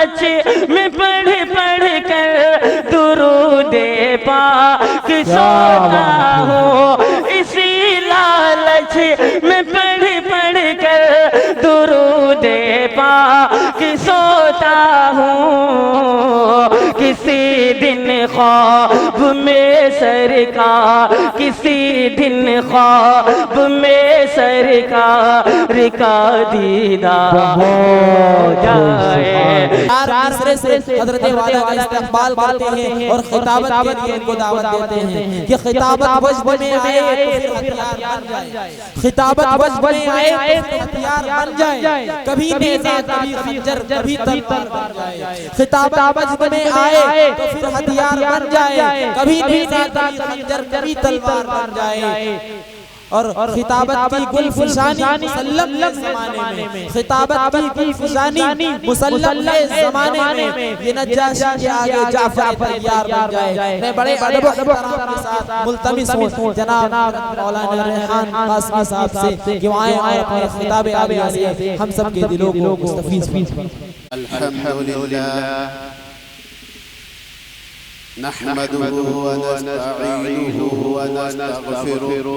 लालच में पढ़ पढ़ कर दुरूद पाक सोता हूँ, इसी लालच में पढ़ पढ़ कर दुरूद पाक सोता हूँ। किसी दिन ख्वाब में सरकार, किसी दिन ख्वाब में सरकार का दीदार हो जाए। तीसरे से हज़रत वाला का इस्तक़बाल करते हैं और खिताबत के लिए उनको दावत देते हैं कि खिताबत वज़्न में आए तो फिर हथियार बन जाए, खिताबत वज़्न में आए तो हथियार बन जाए, कभी नेज़ा कभी खंजर कभी तलवार बन जाए। खिताबत वज़्न में आए तो फिर हथियार बन जाए, कभी नेज़ा कभी खंजर कभी तलवार बन जाए। और खिताबत की गुलफिशानी मुसल्लम ज़माने में, खिताबत की गुलफिशानी मुसल्लम ज़माने में ये नज्जाशी के आगे जाफ़र तैयार बन जाए। मैं बड़े अदब के साथ मुल्तमिस हूँ जनाब मौलाना रेहान कासमी साहब से कि आए और अपने खिताब आलिया से हम सब के दिलों को मुस्तफ़ीज़ फरमाएं। अल्हम्दुलिल्लाह नहमदुहु व नस्तईनुहु व नस्तगफिरुहु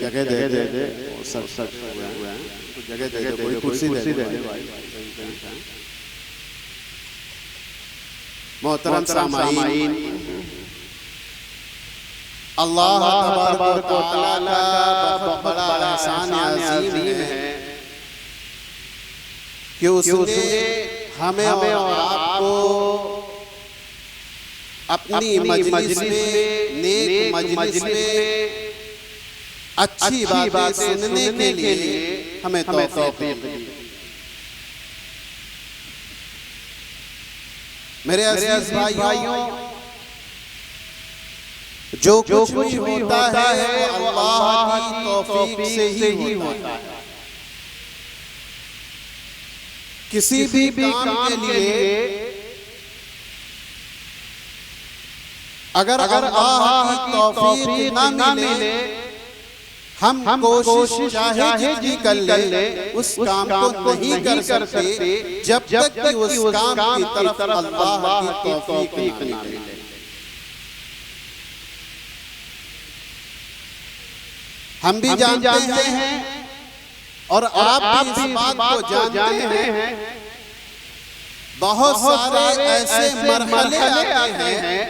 जगह दे सब जगह दे कोई कुर्सी दे मोहतरम सामाईन, अल्लाह तबारक व तआला का बड़ा एहसान अज़ीम है कि उसने हमें और आपको अपनी मजलिस में, नेक मजलिस में अच्छी बातें सुनने के लिए हमें तौफीक दी। मेरे अज़ीज़ भाइयों, जो कुछ भी होता है वो अल्लाह की तौफीक से ही होता है। किसी भी काम के लिए अगर अल्लाह की तौफीक ना मिले, हम कोशिश चाहे जी कर ले उस काम को नहीं कर सकते जब तक कि उस काम की तरफ अल्लाह की तौफीक ना मिले। हम भी जानते हैं और आप भी इस बात को जानते हैं, बहुत सारे ऐसे मरहले आते हैं,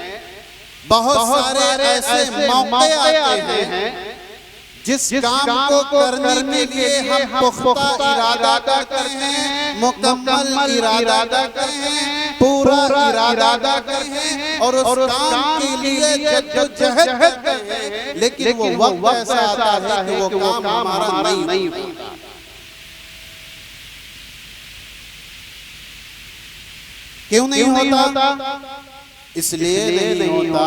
बहुत सारे ऐसे मौके आते हैं जिस काम को करने के लिए हम पुख्ता इरादा करते हैं, मुकम्मल इरादा करते हैं, पूरा इरादा करते हैं और उस काम के लिए जद्दोजहद करते हैं, लेकिन वो वक्त ऐसा आता है कि वो काम हमारा नहीं होता। क्यों नहीं होता? इसलिए नहीं होता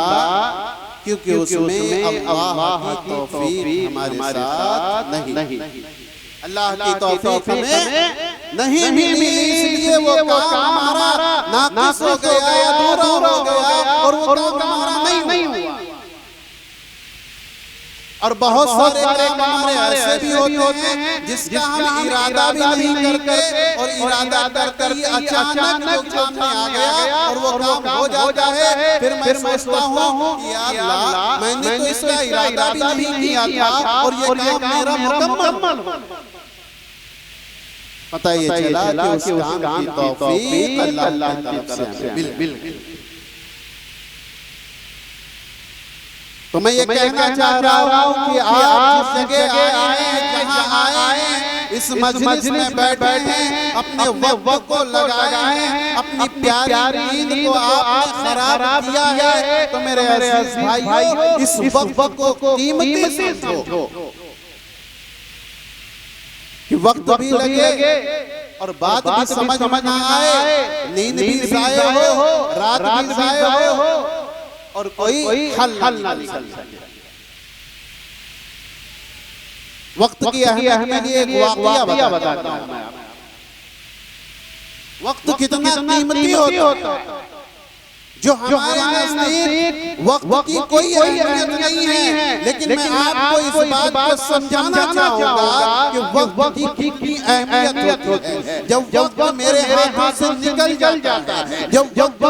क्योंकि उसमें अल्लाह की तौफीक हमारे साथ नहीं। अल्लाह की तौफीक हमें नहीं मिली, इसलिए वो काम हमारा नाक़िस हो गया, अधूरा हो गया और वो काम हमारा नहीं हुआ। और बहुत सारे काम हमारे ऐसे भी होते हैं जिसका हम इरादा भी नहीं करते और इरादा करते ही अचानक वो सामने आ गया और वो काम हो जाता है। फिर मैं सोचता हूँ कि या अल्लाह, मैंने तो इसका इरादा भी नहीं किया था और ये काम मेरा मुकम्मल हो। पता ये चला कि उस काम की तौफीक अल्लाह की तरफ से। तो मैं ये कहना चाह रहा हूँ कि आप जिस जगह आए हैं, जहाँ आए हैं, इस मजलिस में बैठे हैं, अपने वक्त को लगाए हैं, अपनी प्यारी नींद को आपने खराब किया है, तो मेरे अजीज भाइयों इस वक्त को कीमती समझो कि वक्त भी लगे और बात भी समझ ना आए, नींद भी ज़ाया हो, रात भी ज़ाया हो और कोई हल ना निकल सके। वक्त की अहमियत के लिए एक वाक़या बताता हूं मैं। वक्त कितना कीमती होता है, जो हमारे नज़दीक वक्त की कोई अहमियत नहीं है, लेकिन मैं आपको इस बात को समझाना चाहूंगा कि वक्त की कितनी अहमियत होती है। जब वक्त मेरे हाथों से निकल जाता है, जब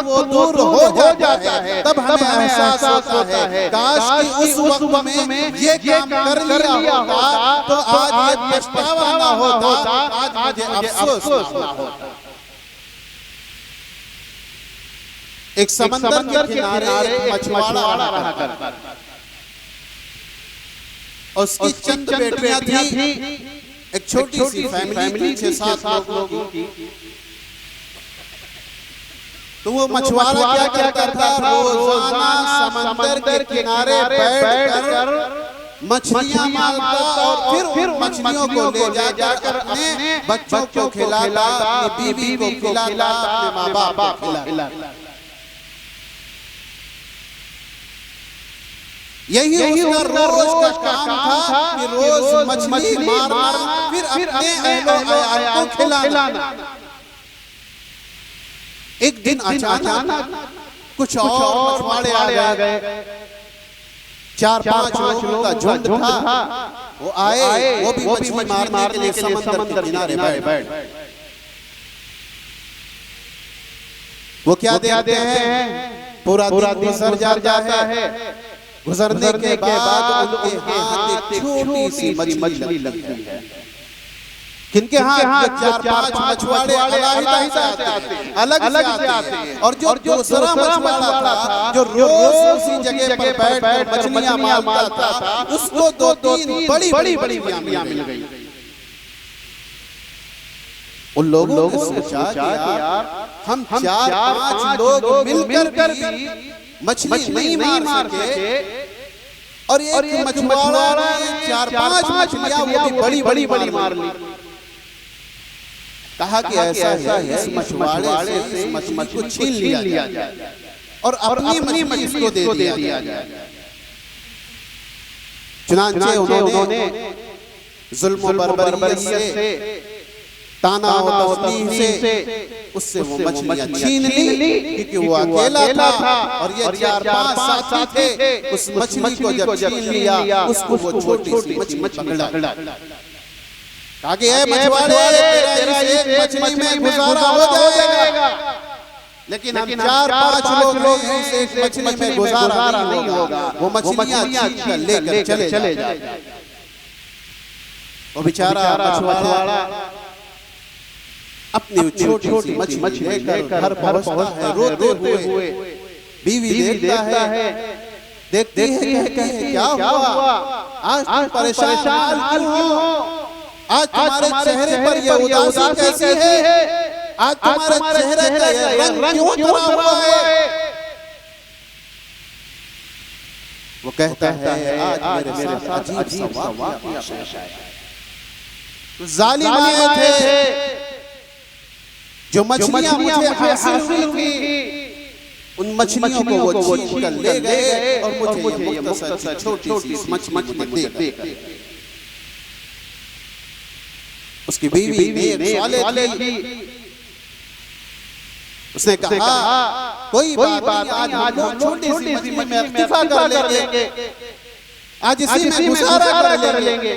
वो दूर हो जाता है, तब हमें एहसास होता है काश कि उस वक्त में ये काम कर लिया होता तो आज ये पछतावा ना होता, आज मुझे अफसोस ना होता। एक समंदर के किनारे एक मछुआरा रहा करता, और उसकी चंद बेटियां थी। एक छोटी सी फैमिली थी, 6-7 लोगों की। तो वो मछुआरा क्या करता था, रोजाना समंदर के किनारे बैठकर मछलियां मारता और फिर मछलियों को ले जाकर अपने बच्चों को खिलाता, अपनी बीवी को खिलाता, अपने माँ बाप को खिलाता। यही उसका रोज का काम था कि रोज मछली मारना, फिर अपने अहलो को खिलाना। एक दिन अचानक कुछ और मछुआरे आ गए, 4-5 लोगों का झुंड था। वो आए, वो भी मछली मारने के लिए समंदर के किनारे बैठ। वो क्या देखते हैं, पूरा दिन गुजर जाता है। गुजरने के बाद उनके हाथ एक छोटी सी मछली लगती है। किनके हाथ? 4-5 मछुआरे अलग से आते हैं। और जो दूसरा मछुआरा था, जो रोज उसी जगह पर बैठ मछलियां मारता था, उसको 2-3 बड़ी मछलियां मिल गई। उन लोगों ने सोचा कि यार हम 4-5 लोग मिलकर भी मछली नहीं मार सके, और एक मछुआरा ने 4-5 मछलियां वो भी बड़ी मार ली। कहा कि ऐसा है, इस मछुआरे से मछली को छीन लिया जाए और अपनी मछली इसको दे दिया जाए। चुनांचे उन्होंने जुल्म और बर्बरियत से, ताना और तस्लीम से उससे वो मछलियां छीन ली, क्योंकि वो अकेला था और ये 4-5 साथी थे। उस मछली को जब छीन लिया, उसको वो छोटी सी मछली पकड़ा। कहा कि ऐ मछुआरे, तेरा इस एक मछली में गुजारा हो जाएगा, लेकिन हम 4-5 लोग हैं, इस एक मछली में गुजारा नहीं होगा। वो मछलियां छीन कर लेकर चले जाए। वो बेचारा मछुआरा अपनी छोटी सी मछली लेकर घर पहुंचता है, रोते हुए। बीवी देखता है, देखती है कि क्या हुआ, आज तुम परेशान क्यों हो? आज तुम्हारे चेहरे पर ये उदासी कैसी है? आज तुम्हारे चेहरे का ये रंग क्यों उतरा हुआ है? वो कहता है, आज मेरे साथ अजीब सा वाक़या पेश आया। जालिम आए थे, जो मछलियां मुझे हासिल हुई, उन मछलियों को वो छीन कर ले गए और मुझे ये मुख्तसर सी छोटी सी मछली दे गए। उसकी बीवी ने सवाल की, उसने कहा कोई बात नहीं, आज हम छोटी सी मछली में इक्तिफा कर लेंगे, आज इसी में गुजारा कर लेंगे।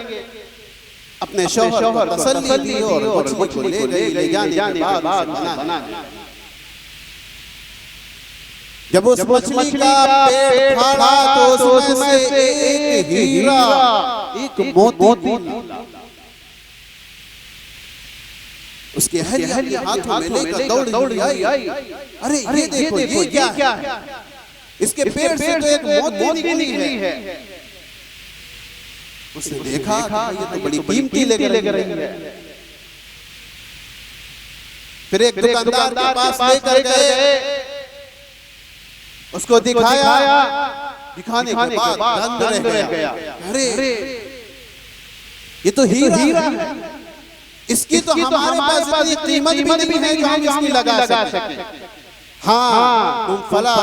अपने शौहर को तसल्ली दी और मछली को ले गई। ले जाने के बाद बना जब उस मछली का पेट फाड़ा तो उसमें से एक हीरा, एक मोती निकला। उसके हरी हाथों में लेकर दौड़ी आई। अरे ये देखो, ये क्या है? इसके पेट से तो एक मोती निकली है। उसने देखा ये तो बड़ी कीमती लेकर रही है। फिर एक दुकानदार के पास लेकर गए, उसको दिखाया, दिखाने के बाद दंग रह गया। अरे ये तो हीरा है, इसकी तो हमारे पास इतनी कीमत भी नहीं है जो हम इसकी लगा सकें। हाँ, तुम फला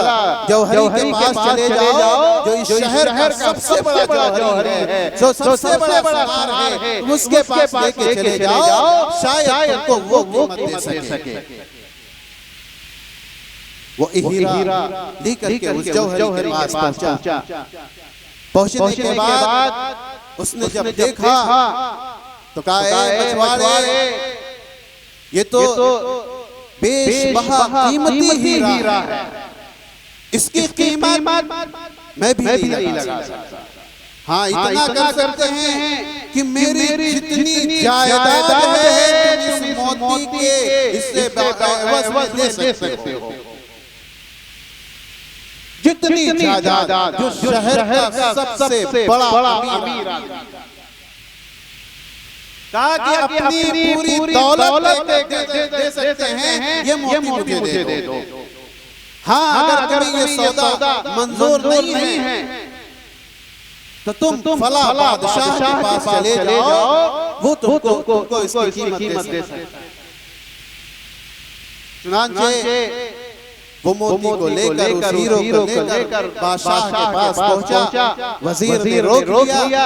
जौहरी के पास चले जाओ जो इस शहर का सबसे बड़ा जौहरी है, जो सबसे बड़ा फलार है, तुम उसके पास लेके चले जाओ, शायद तुमको वो कीमत दे सके। वो हीरा लेकर के उस जौहरी के पास पहुंचा। पहुंचने के बाद उसने जब देखा तो कहा, मछुआरे ये तो बेशबहा कीमती हीरा है, इसकी कीमत मैं भी नहीं लगा सकता। हाँ, इतना कर सकते हैं कि मेरी जितनी जायदाद है तुम इस मोती के इससे एवज ले सकते हो। जितनी जायदाद जो शहर का सबसे बड़ा अमीर आदमी, कहा कि अपनी पूरी दौलत दे सकते हैं, ये मोती मुझे दे दो। हाँ, अगर तुम्हें ये सौदा मंजूर नहीं है तो तुम फला बादशाह के पास चले जाओ, वो तुमको इसकी कीमत दे सकता है। चुनांचे वो मोती को लेकर उस हीरो को लेकर बादशाह के पास पहुंचा। वजीर ने रोक लिया,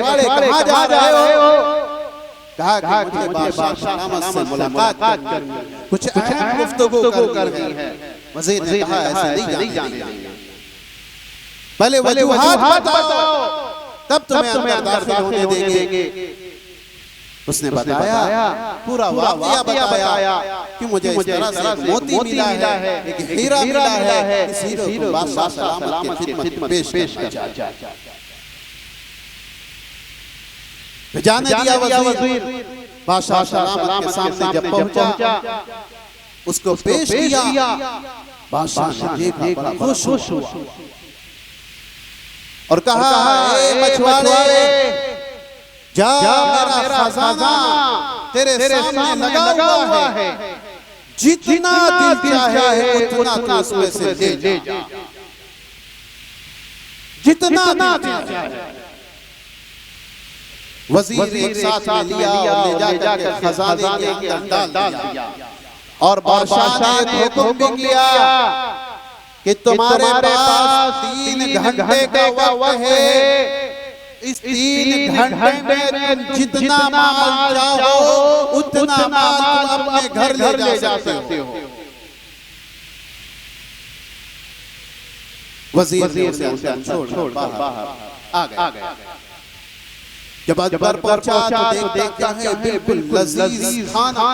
मछुआरे कहाँ जा रहे हो? कहा कि मुझे बादशाह से मुलाकात करनी है, कुछ अहम गुफ्तगू करनी है। वजीर ने कहा, ऐसे नहीं जाने, पहले वजूहात बताओ तब तुम्हें अंदर दाखिल होने देंगे। उसने बताया, पूरा वाक़या बताया कि मुझे इस तरह से मोती मिला है, एक हीरा मिला है, इस हीरो को बादशाह सलामत की खिदमत में पेश करना चाहता। जाने दिया वज़ीर, बादशाह सलामत के सामने जब पहुंचा, उसको पेश किया। बादशाह ने देखा, बड़ा खुश हुआ और कहा, ए मछुआरे, जा, मेरा खजाना तेरे सामने लगा हुआ है, जितना दिल चाहे उतना तू उसमें से ले जा, जितना दिल चाहे। वजीर एक साथ में लिया और ले जाकर खजाने के अंदर डाल दिया। और बादशाह ने हुक्म भी किया कि तुम्हारे पास 3 घंटे का वक्त है, इस 3 घंटे में तुम जितना माल चाहो उतना माल तुम अपने घर ले जा सकते हो। वजीर उसे अंदर छोड़ बाहर आ गया। जब अकबर पहुंचा तो देखता है बिल्कुल लजीज खाना,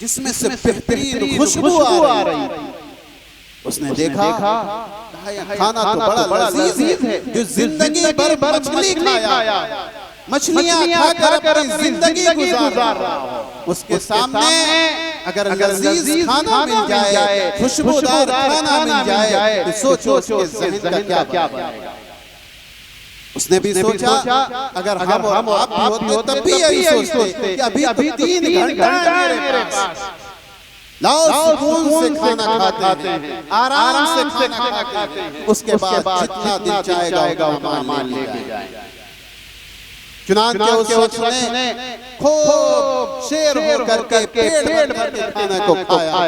जिसमें से बेहतरीन खुशबू आ रही। उसने देखा खाना तो बड़ा लजीज है, जो जिंदगी भर मछली खाया, मछलियां खाकर अपनी जिंदगी गुजार रहा हो, उसके सामने अगर लजीज खाना मिल जाए, खुशबूदार खाना मिल जाए, तो सोचो उसके ज़हन का क्या बनेगा। उसने भी सोचा, अगर हम आप भी होते तब भी यही सोचते कि अभी 3 घंटा है मेरे पास, लाओ सुकून से खाना खाते हैं, आराम से खाना खाते हैं, उसके बाद जितना दिल चाहेगा वो माल लेके जाएंगे। चुनांचे उस शख्स ने खूब शेर होकर के पेट भर के खाने को खाया,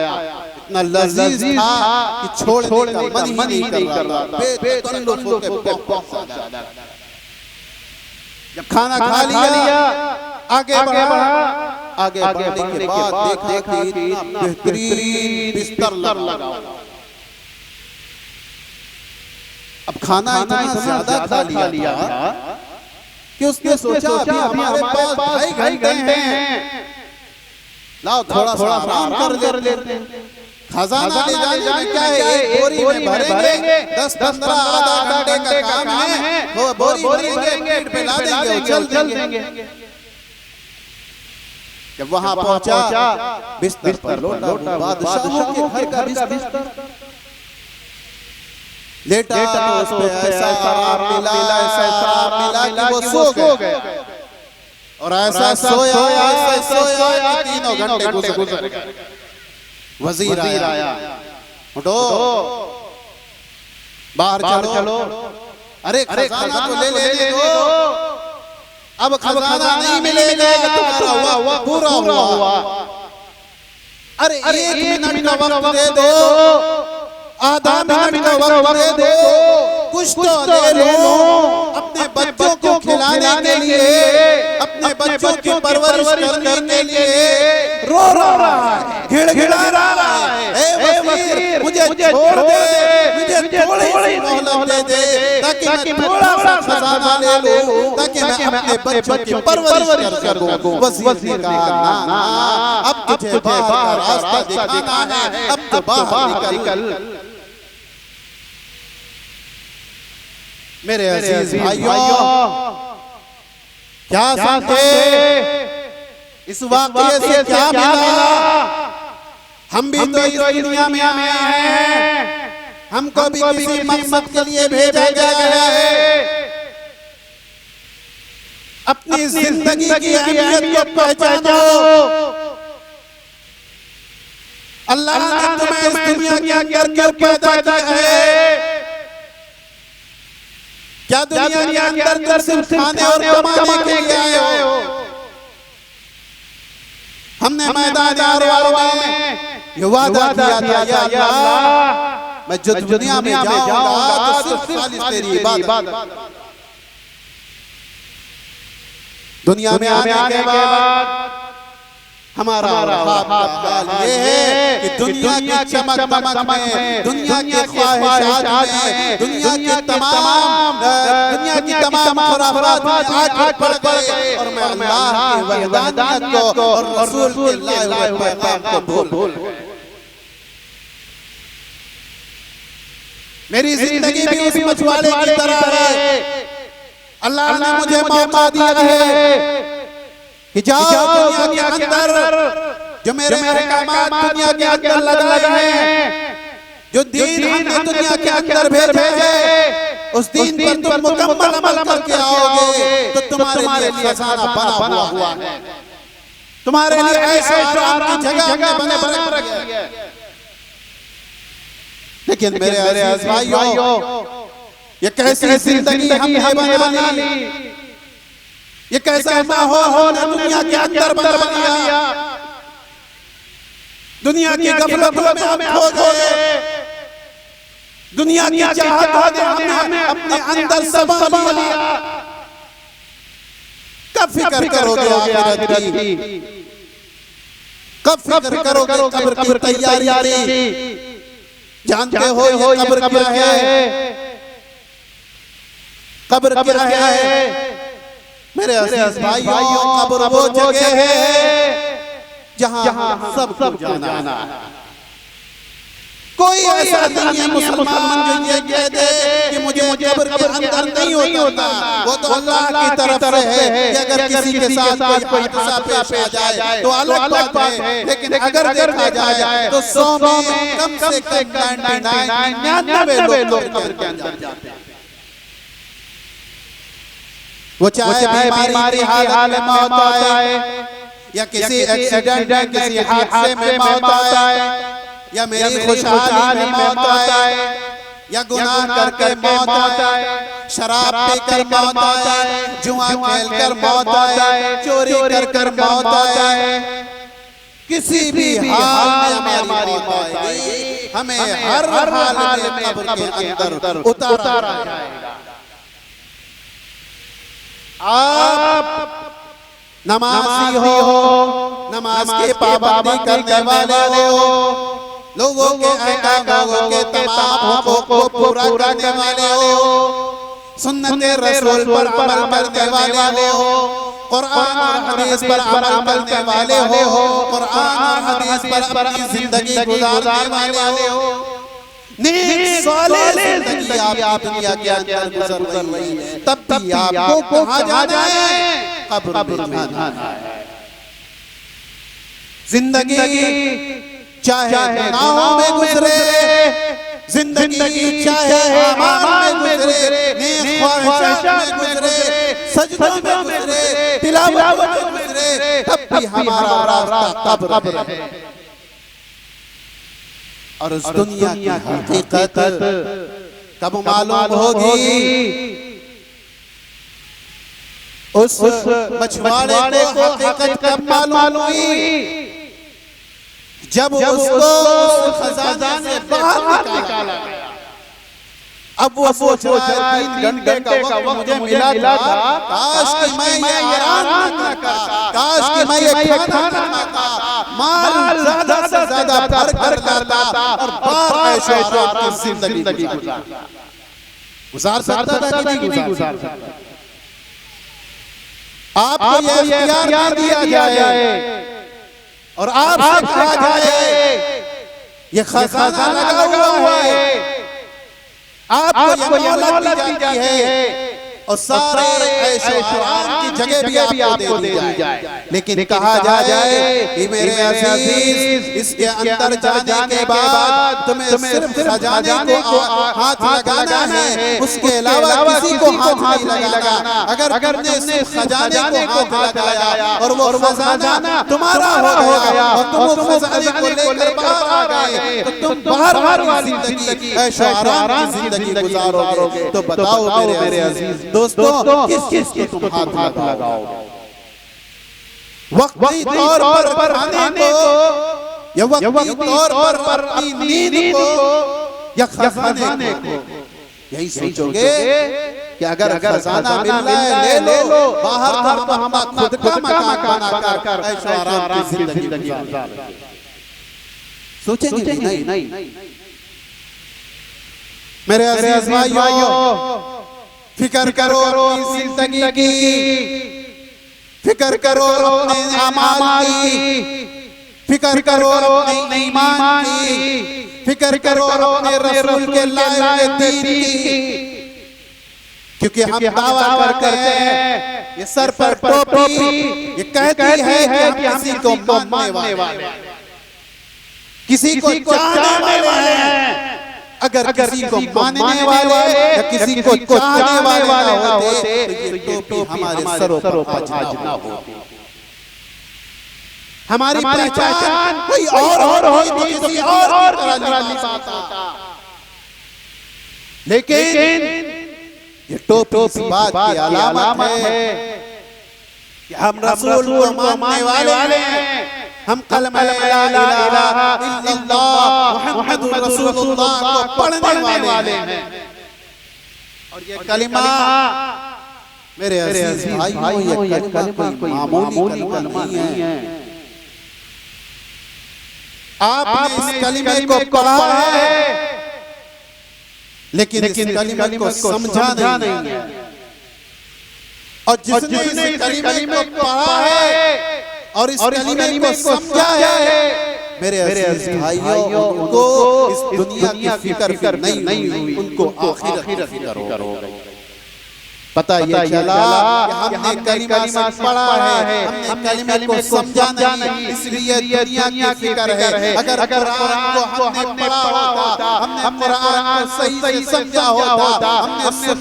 इतना लजीज था कि छोड़ने का मन ही नहीं कर रहा था, बेतकल्लुफ होकर बहुत ज्यादा। जब खाना खा लिया, आगे बढ़ा, आगे बढ़ने के बाद देखा कि बेहतरीन बिस्तर लगा। अब खाना इतना ज्यादा खा लिया था कि उसने सोचा अभी हमारे पास 2.5 घंटे हैं, लाओ थोड़ा सा आराम कर लेते हैं। खजाना ले जाने में क्या है, एक बोरी में भरेंगे, 10-15 आधा घंटे का काम है, वो बोरी भरेंगे, पेट पे ला देंगे, चल देंगे। जब वहां पहुंचा, बिस्तर पर लौटा, बादशाहों के घर का बिस्तर, लेटा तो उस पे ऐसा मिला कि वो सो गया और ऐसा सोया कि तीनों घंटे गुजर गए। वजीर आया, उठो बाहर चलो। अरे खजाना तो ले दो, अब खजाना नहीं मिलेगा तुम्हारा पूरा हुआ। अरे 1 मिनट का वक्त दे दो, आधा मिनट का वक्त दे दो, कुछ तो ले लो अपने बच्चों को खिलाने के लिए, अपने बच्चों की परवरिश करने के लिए। रो रहा है, गिड़गिड़ा रहा है, ए वजीर मुझे छोड़ दे, मुझे थोड़ी सी मोहलत दे दे ताकि मैं थोड़ा सा खजाना ले लूं, ताकि मैं अपने बच्चों की परवरिश कर सकूं। वजीर का ना, अब तुझे बाहर का रास्ता दिखाना है, अब तो बाहर निकल। मेरे अजीज भाइयों, क्या समझे इस वाक़ये से क्या मिला? हम भी तो इस दुनिया में आए हैं, हमको भी किसी मकसद के लिए भेजा गया है। अपनी जिंदगी की अहमियत को पहचानो। अल्लाह ने तुम्हें इस दुनिया के अंदर पैदा किया है। क्या दुनिया के अंदर सिर्फ खाने और कमाने के लिए आए हो? हमने मैदान अरवा में ये वादा किया था, या अल्लाह मैं जो दुनिया में जाऊंगा तो सिर्फ खालिस तेरी इबादत। दुनिया में आने के बाद हमारा हाल ये है कि दुनिया की चमक दमक में, दुनिया की ख्वाहिशात में, दुनिया की तमाम खुराफात में आग पड़ गए और मैं अल्लाह की वहदानियत को और रसूल के लाए हुए पैगाम को भूल। मेरी जिंदगी भी उस मछुआरे की तरह है। अल्लाह ने मुझे मौका दिया है कि जाओ दुनिया के अंदर जो मेरे अहकामात दुनिया के अंदर लगाए हैं, जो दीन हमने दुनिया के अंदर भेजे हैं, उस दीन पर तुम मुकम्मल अमल करके आओगे तो तुम्हारे लिए खजाना बना हुआ है, तुम्हारे लिए ऐसे आराम की जगह बना रखी है। लेकिन मेरे अजीज भाइयों, ये कैसी जिंदगी हमने बना ली, ये कैसा माहौल दुनिया के अंदर बना लिया। दुनिया की गफलतों में हम खो गए, दुनिया की चाहतों ने हमें अपने अंदर समा लिया। कब फिक्र करोगे आखिरत की? कब फिक्र करोगे कब्र की तैयारी? जानते हो ये कब्र क्या है? कब्र क्या है? मेरे अजीज भाइयों, कब्र वो जगह है जहां सब जाना है। कोई ऐसा नहीं है मुसलमान जो ये कह दे कि मुझे कब्र के अंदर नहीं होता। वो तो अल्लाह की तरफ से है कि अगर किसी के साथ कोई हादसा पेश आ जाए तो अलग बात है, लेकिन अगर देखा जाए तो 100 में कम से कम 99 लोग कब्र के अंदर जाते हैं। वो चाहे बीमारी हाल में मौत आए, या किसी एक्सीडेंट में, किसी हादसे में मौत आए, या मेरी खुशहाली में मौत आए, या गुनाह करके मौत आए, शराब पीकर मौत आए, जुआ खेलकर मौत आए, चोरी कर मौत आए, किसी भी हाल में हमारी मौत आएगी, हमें हर हाल में कब्र के अंदर उतारा जाएगा। आप नमाजी हो, नमाज की पाबंदी करने वाले हो, लोगों के लोगों के तमाम हुकूक को पूरा करने वाले हो, सुन्नत रसूल पर अमल करने वाले हो, कुरान और हदीस पर अमल करने वाले हो, कुरान और हदीस पर अपनी जिंदगी गुजारने वाले हो, नेक सालेह जिंदगी आप दुनिया के अंदर गुजर रही है, तब भी आपको कहाँ जाना है? कब्र में जाना है। जिंदगी चाहे गुनाहों में गुजरे, जिंदगी चाहे आमाल में गुजरे, नेक ख्वाहिशात में गुजरे, सजदों में गुजरे, तिलावत में गुजरे, तब भी हमारा रास्ता कब्र है। और उस दुनिया की हकीकत कब मालूम होगी? उस मछुआरे को हकीकत कब मालूम हुई? जब उसको खजाना से बाहर निकाला गया। अब वो सोच रहा है 3 घंटे का वक्त मुझे मिला था, काश कि मैं ये आराम ना करता, काश कि मैं ये खाना ना खाता, माल ज्यादा से ज्यादा भर कर लाता और बार ऐशो आराम की जिंदगी गुजार सकता था कि नहीं गुजार सकता? आपको ये इख्तियार दिया जाए और आपसे कहा जाए ये खजाना लगा हुआ है, आपको ये मोहलत दी जाती है और सारे ऐशो आराम की जगह भी आपको दे दी जाए, लेकिन कहा जाए कि मेरे अजीज इसके अंदर जाने के बाद तुम्हें सिर्फ खजाने को हाथ लगाना है, उसके अलावा किसी को हाथ नहीं लगाना। अगर तुमने सिर्फ खजाने को हाथ लगाया और वो खजाना तुम्हारा हो गया और तुम उस खजाने को लेकर बाहर आ गए तो तुम बाहर वाली जिंदगी ऐशो आराम की जिंदगी गुजारोगे। तो बताओ मेरे अजीज दोस्तों, किस को तुम हाथ लगाओगे? वक्ती तौर पर खाने को या वक्ती तौर पर अपनी नींद को या खजाने को? यही सोचोगे कि अगर खजाना मिल रहा है ले लो, बाहर तो हम खुद का मकान बनाकर ऐशो आराम की जिंदगी गुजारेंगे। सोचेंगे नहीं। मेरे अजीज भाइयों, फिक्र करो अपनी जिंदगी की, फिक्र करो अपने अमाल की, फिक्र करो अपने ईमान की, फिक्र करो अपने रसूल के लाए दीन की, क्योंकि हम दावा करते हैं ये सर पर टोपी ये कहती है कि हम किसी को मानने वाले, किसी को चाहने वाले हैं। अगर किसी को मानने वाले या किसी को चाहने वाले ना होते तो ये टोपी हमारे सरों पर आज ना होती। हमारी पहचान कोई और होती तो किसी और तरह लिबास होता, लेकिन ये टोपी इस बात की अलामत है कि हम रसूल को मानने वाले हैं, हम कलमा ला इलाहा इल्लल्लाह मुहम्मदुर रसूलुल्लाह को पढ़ने वाले हैं। और ये कलिमा मेरे अजीज भाइयों, ये कलिमा कोई मामूली कलिमा नहीं है। आपने इस कलिमे को पढ़ा है लेकिन इस कलिमे को समझा नहीं है, और जिसने इस कलिमे को पढ़ा है और इस कलिमे को समझा है, मेरे अजीज भाइयों, उनको इस दुनिया की फिक्र नहीं हुई, उनको आखिरत की फिक्र होगी। पता ये चला कि हमने कलिमा पढ़ा है, हमने कलिमे को समझा नहीं, इसलिए दुनिया की फिक्र है। अगर कुरान को हमने पढ़ा होता, हमने कुरान को सही समझा होता, हमने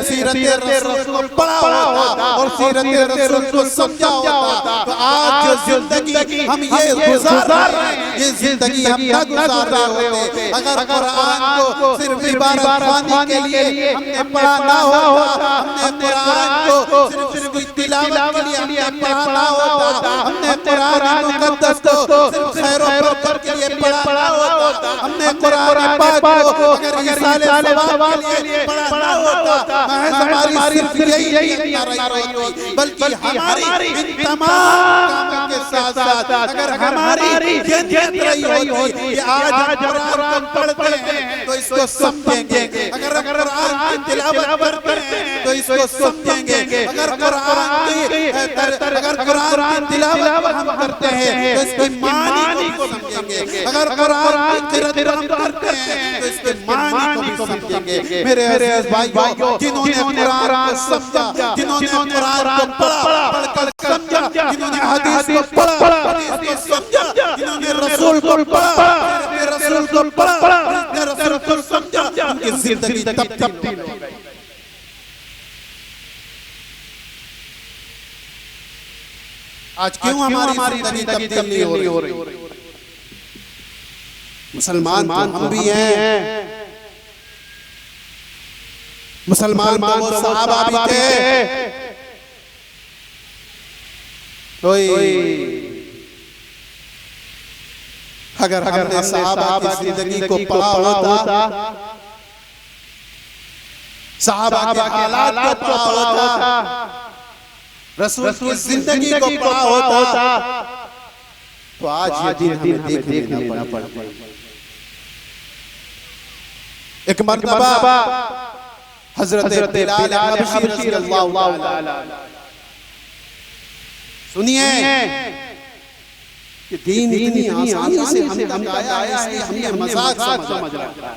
सीरत रसूल पढ़ा होता और सीरत रसूल को समझा होता, तो आज जो जिंदगी हम ये गुजार रहे हैं, ये जिंदगी हम न गुजार रहे होते। अगर कुरान को सिर्फ इबारत खानी के लिए हमने पढ़ा ना होता, हमने कुरान को सिर्फ तिलावत के लिए हमने पढ़ा ना होता, हमने कुरान मुकद्दस को सिर्फ खैर और बरकत के लिए पढ़ा होता, हमने कुरान पाक को अगर रिसाले सवाब के लिए पढ़ा ना होता, महज हमारी सिर्फ यही ना रही होती, बल्कि हमारी इन तमाम कामों के साथ साथ अगर हमारी ये नियत रही होती कि आज हम कुरान पढ़ते हैं तो इसको समझेंगे, अगर कुरान की तिलावत करते हैं तो इसको समझेंगे, अगर कुरान की तिलावत हम करते हैं तो इसके मानी को समझेंगे, अगर कुरान की क़िरात हम करते हैं तो इसके मानी को समझेंगे। मेरे अज़ीज़ भाइयों, जिन्होंने कुरान को समझा, जिन्होंने कुरान को पढ़ा, पढ़कर समझा, जिन्होंने हदीस को पढ़ा, हदीस को समझा, जिन्होंने रसूल को पढ़ा, रसूल को पढ़ा, रसूल को समझा, उनकी जिंदगी तब्दील हो गई। आज क्यों हमारी जिंदगी तब्दील नहीं हो रही? मुसलमान हम भी हैं, मुसलमान तो वो सहाबा भी थे। कोई अगर हमने सहाबा की जिंदगी को पढ़ा होता, सहाबा के हालात को पढ़ा होता, रसूल की जिंदगी को पढ़ा होता, तो आज ये दिन हमें देखने ना पड़ता। एक मर्तबा हजरत बिलाल हबशी रज़ियल्लाहु ताला, सुनिए कि दीन इतनी आसानी से हम आया है, इसलिए हमने मजाक समझ रखा है।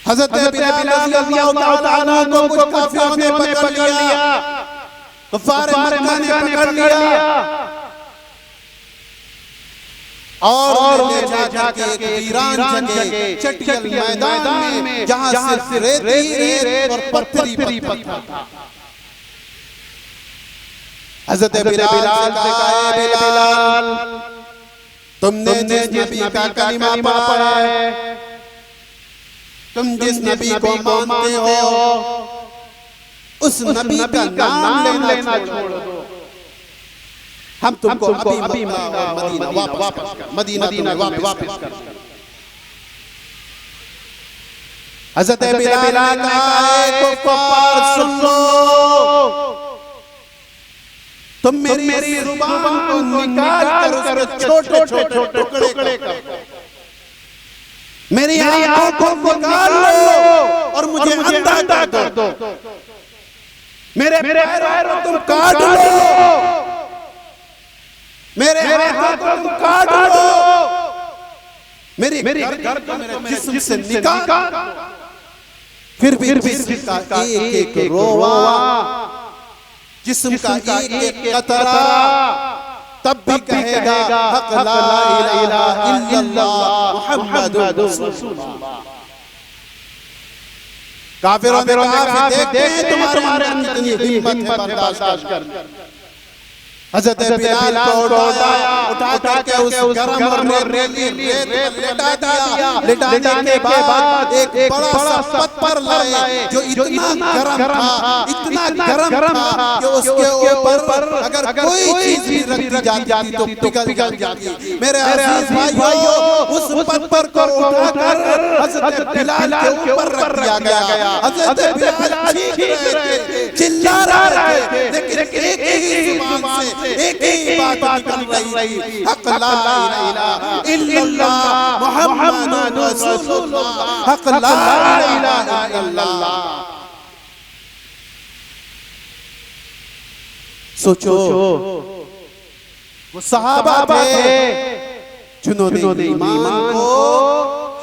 हजरत बिलाल रज़ियल्लाहु ताला को कुछ काफिरों ने पकड़ लिया, कुफार मक्का ने पकड़ लिया और ले जाके एक वीरान जगह चटियल मैदान में, जहां सिर्फ रेत और पत्थरी पत्थर था। हज़रत बिलाल से कहा, बिलाल तुमने जिस नबी का कलिमा पढ़ा है, तुम जिस नबी को मानते हो, उस नबी का नाम लेना छोड़ दो। हम तुमको अभी मदीना वापस कर। हज़रत बिलाल ने कहा, कुफ़ार सुन लो, तुम मेरी ज़ुबान को निकाल कर छोटे छोटे टुकड़े कर, मेरी आंखों को निकाल लो और मुझे अंधा कर दो, मेरे पैरों को तुम काट लो, मेरे हाथों को तुम काट लो, मेरी गर्दन को मेरे जिस्म से निकाल, फिर भी जिस्म का एक एक रोवा, जिस्म का एक एक कतरा तब भी कहेगा हक ला इलाहा इल्लल्लाह मुहम्मदुर रसूलुल्लाह। काफिरों ने कहा, देखते हैं तुम्हारे अंदर कितनी हिम्मत है बर्दाश्त कर। हज़रत बिलाल को उठा के उस गरम और रेतीली रेत पर लेटाने के बाद एक बड़ा सा पत्थर लाए जो इतना गरम था कि उसके ऊपर अगर कोई चीज रख दी जाती तो पिघल जाती। मेरे अजीज भाइयों, उस पत्थर को उठाकर हज़रत बिलाल के ऊपर रख दिया गया। हज़रत बिलाल चीख रहे थे, चिल्ला रहे थे, लेकिन एक ही जुबान से एक ही बात निकल रही, हक ला इलाहा इल्लल्लाह मुहम्मदुर रसूलुल्लाह, हक ला इलाहा इल्लल्लाह। सोचो, वो सहाबा थे जिन्होंने ईमान को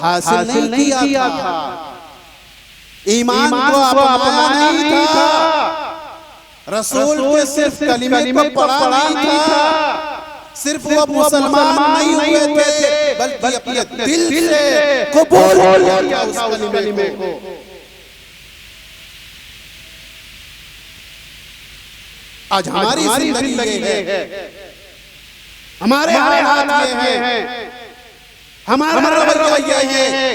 हासिल नहीं किया था, ईमान को अपनाया नहीं था, रसूल के सिर्फ कलिमे को पढ़ा नहीं था, सिर्फ वो मुसलमान नहीं हुए थे बल्कि अपने दिल से कबूल किया उस कलिमे को। आज हमारी जिंदगी है, हमारे हालात ये हैं, हमारा रवैया ये है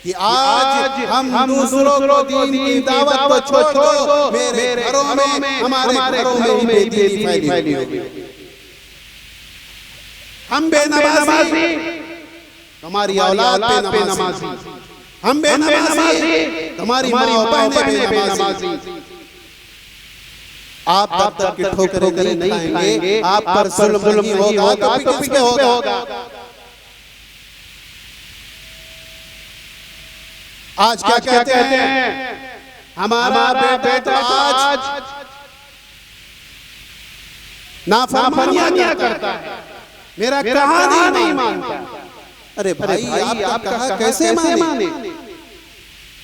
कि आज हम दूसरों को दीन की दावत को छोड़ दो, मेरे घरों में, हमारे घरों में बेदीनी फैली होगी। हम बेनमाजी, हमारी औलाद बेनमाजी, हम बेनमाजी, हमारी माँ बहनें बेनमाजी। आप तब तक की ठोकरें नहीं खाएंगे, आप पर जुल्म नहीं होगा तो किस पे होगा? आज क्या कहते हैं, हमारा बेटा आज नाफरमानियां करता है, मेरा कहा नहीं मानता। अरे भाई, आप कहा कैसे माने?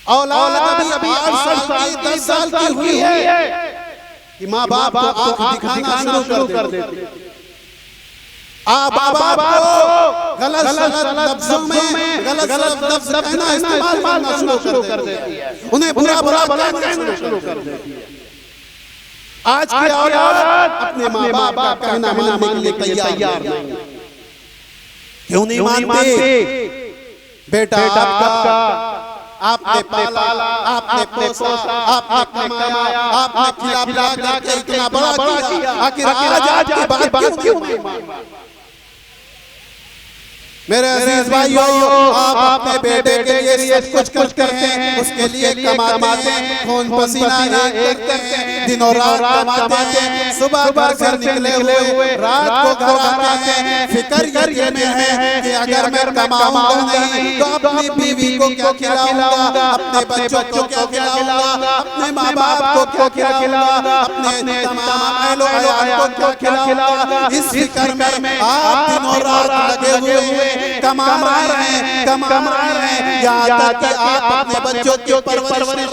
औलाद अभी 8 साल की 10 साल की हुई है, कि माँ बाप को आंख दिखाना शुरू कर देते, आप बाप को गलत लफ्जों में गलत लफ्ज कहना इस्तेमाल करना शुरू कर देती है, उन्हें बुरा कहना शुरू कर देती है। आज की औलाद अपने माँ बाप का कहना मानने के लिए तैयार नहीं। क्यों नहीं मानते? बेटा आपका, आपने पाला, आपने पोसा, आपने कमाया, आपने खिला के इतना बड़ा किया, आखिर आज आपकी बात क्यों नहीं मानते? मेरे अजीज भाइयों, आप अपने बेटे के लिए सब कुछ करते हैं, उसके लिए कमाते हैं, खून पसीना एक करते हैं, दिनों रात कमाते हैं, सुबह घर से निकले हुए रात को घर आते हैं, फिक्र ये में है कि अगर मैं कमाऊंगा नहीं तो अपनी बीवी को क्या खिलाऊंगा, अपने बच्चों को क्या खिलाऊंगा, अपने माँ बाप को क्या खिलाऊंगा, अपने तमाम अहलो अयाल को क्या खिलाऊंगा। इस फिक्र में आप दिनों रात लगे हुए कमा रहे हैं, यहाँ तक कि आप अपने बच्चों की परवरिश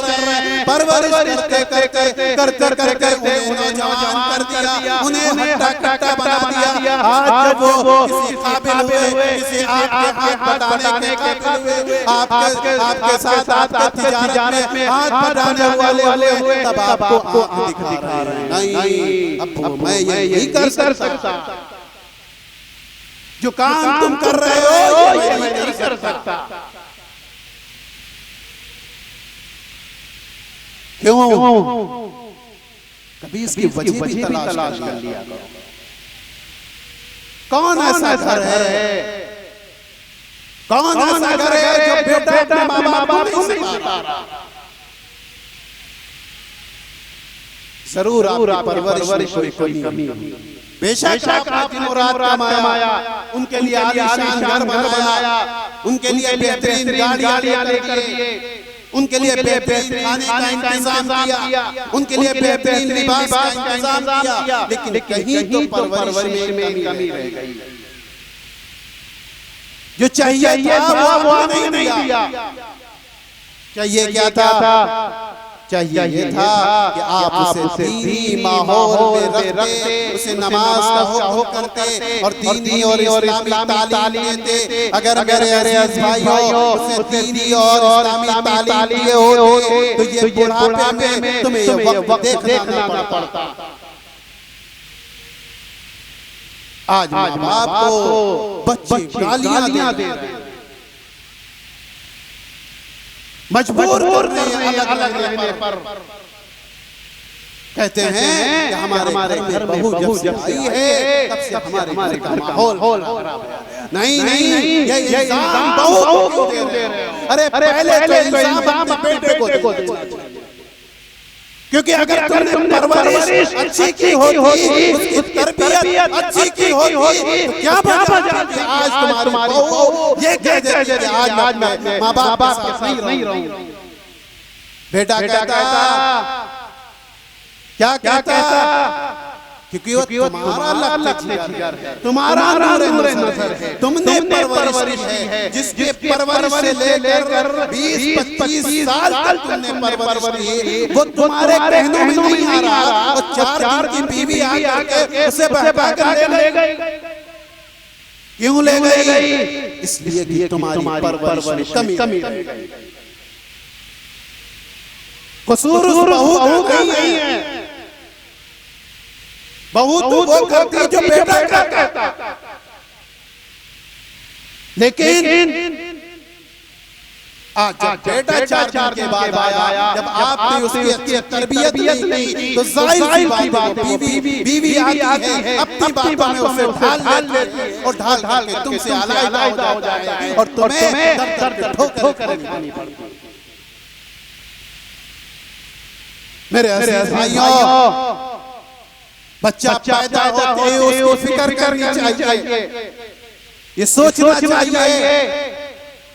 करते उन्हें नौजवान कर दिया, उन्हें हट्टा बना दिया। आज जब वो किसी काबिल हुए, किसी आपके हाथ बढ़ाने के काबिल हुए, आपके साथ आपका तिजारत में हाथ बढ़ाने वाले हुए, तब आपको आंख दिखा रहे हैं। नहीं, अब मैं ये नहीं कर सकता, जो काम तुम कर रहे हो ये मैं नहीं कर सकता। क्यों? कभी इसकी वजह भी तलाश कर लिया करो। कौन ऐसा घर है, कौन ऐसा घर है जो बेटा अपने माँ बाप को नहीं सिखा रहा? जरूर आपकी परवरिश में कोई कमी है। बेशक आपने दिनों रात कमाया, उनके लिए आलीशान घर बनाया, उनके लिए बेहतरीन गाड़ियां लेकर दिए, उनके लिए बेहतरीन खाने का इंतजाम किया, उनके लिए बेहतरीन लिबास का इंतजाम किया, लेकिन कहीं तो परवरिश में कमी रह गई। जो चाहिए था वो नहीं दिया। चाहिए क्या था? चाहिए ये था कि आप उसे दीनी माहौल में रखते, उसे नमाज का हुक्म करते और दीनी और इस्लामी तालीम देते। अगर मेरे अजीज भाइयों उसे दीनी और इस्लामी तालीम दिए होते तो ये बुढ़ापे में तुम्हें ये वक्त देखना पड़ता। आज माँ बाप को बच्चे गालियां दे रहे हैं, मजबूर कर रहे हैं अलग रहने पर। कहते हैं कि हमारे घर में बहू जब से आई है तब से हमारे घर का माहौल खराब है। नहीं, ये इल्जाम बहू को क्यों दे रहे हो? अरे पहले तो इल्जाम अपने बेटे को दे, क्योंकि अगर तुमने परवरिश अच्छी की होती, उसकी तरबियत अच्छी की होती तो क्या वजह थी आज तुम्हारी बहू ये कह देती है आज मैं माँ बाप के साथ नहीं रहूं। बेटा कहता क्या कहता? क्योंकि वो तुम्हारा लक्ष्य है, तुम्हारा नूर नज़र है, तुमने परवरिश है, जिसके परवरिश से लेकर 20-25 साल तक तुमने परवरिश की, वो तुम्हारे कहनों में नहीं आ रहा। और चार की बीवी आके उसे बहका कर ले गई। क्यों ले गई? इसलिए कि तुम्हारी परवरिश कमी रह गई। कसूर उस बहू का नहीं है, बहू तो वो करती जो बेटा कहता। लेकिन आज जब बेटा 4 के बाद आया, जब आपने उसकी तरबियत नहीं की तो जाहिर सी बात है बीवी आती है अपनी बातों में उसे ढाल लेती है और ढाल के तुमसे अलग हो जाए और तुम्हें दर्द ठोकर खानी पड़ती है। मेरे अजीज भाइयों, बच्चा पैदा होते ही उसकी फिक्र करनी चाहिए, ये सोचना चाहिए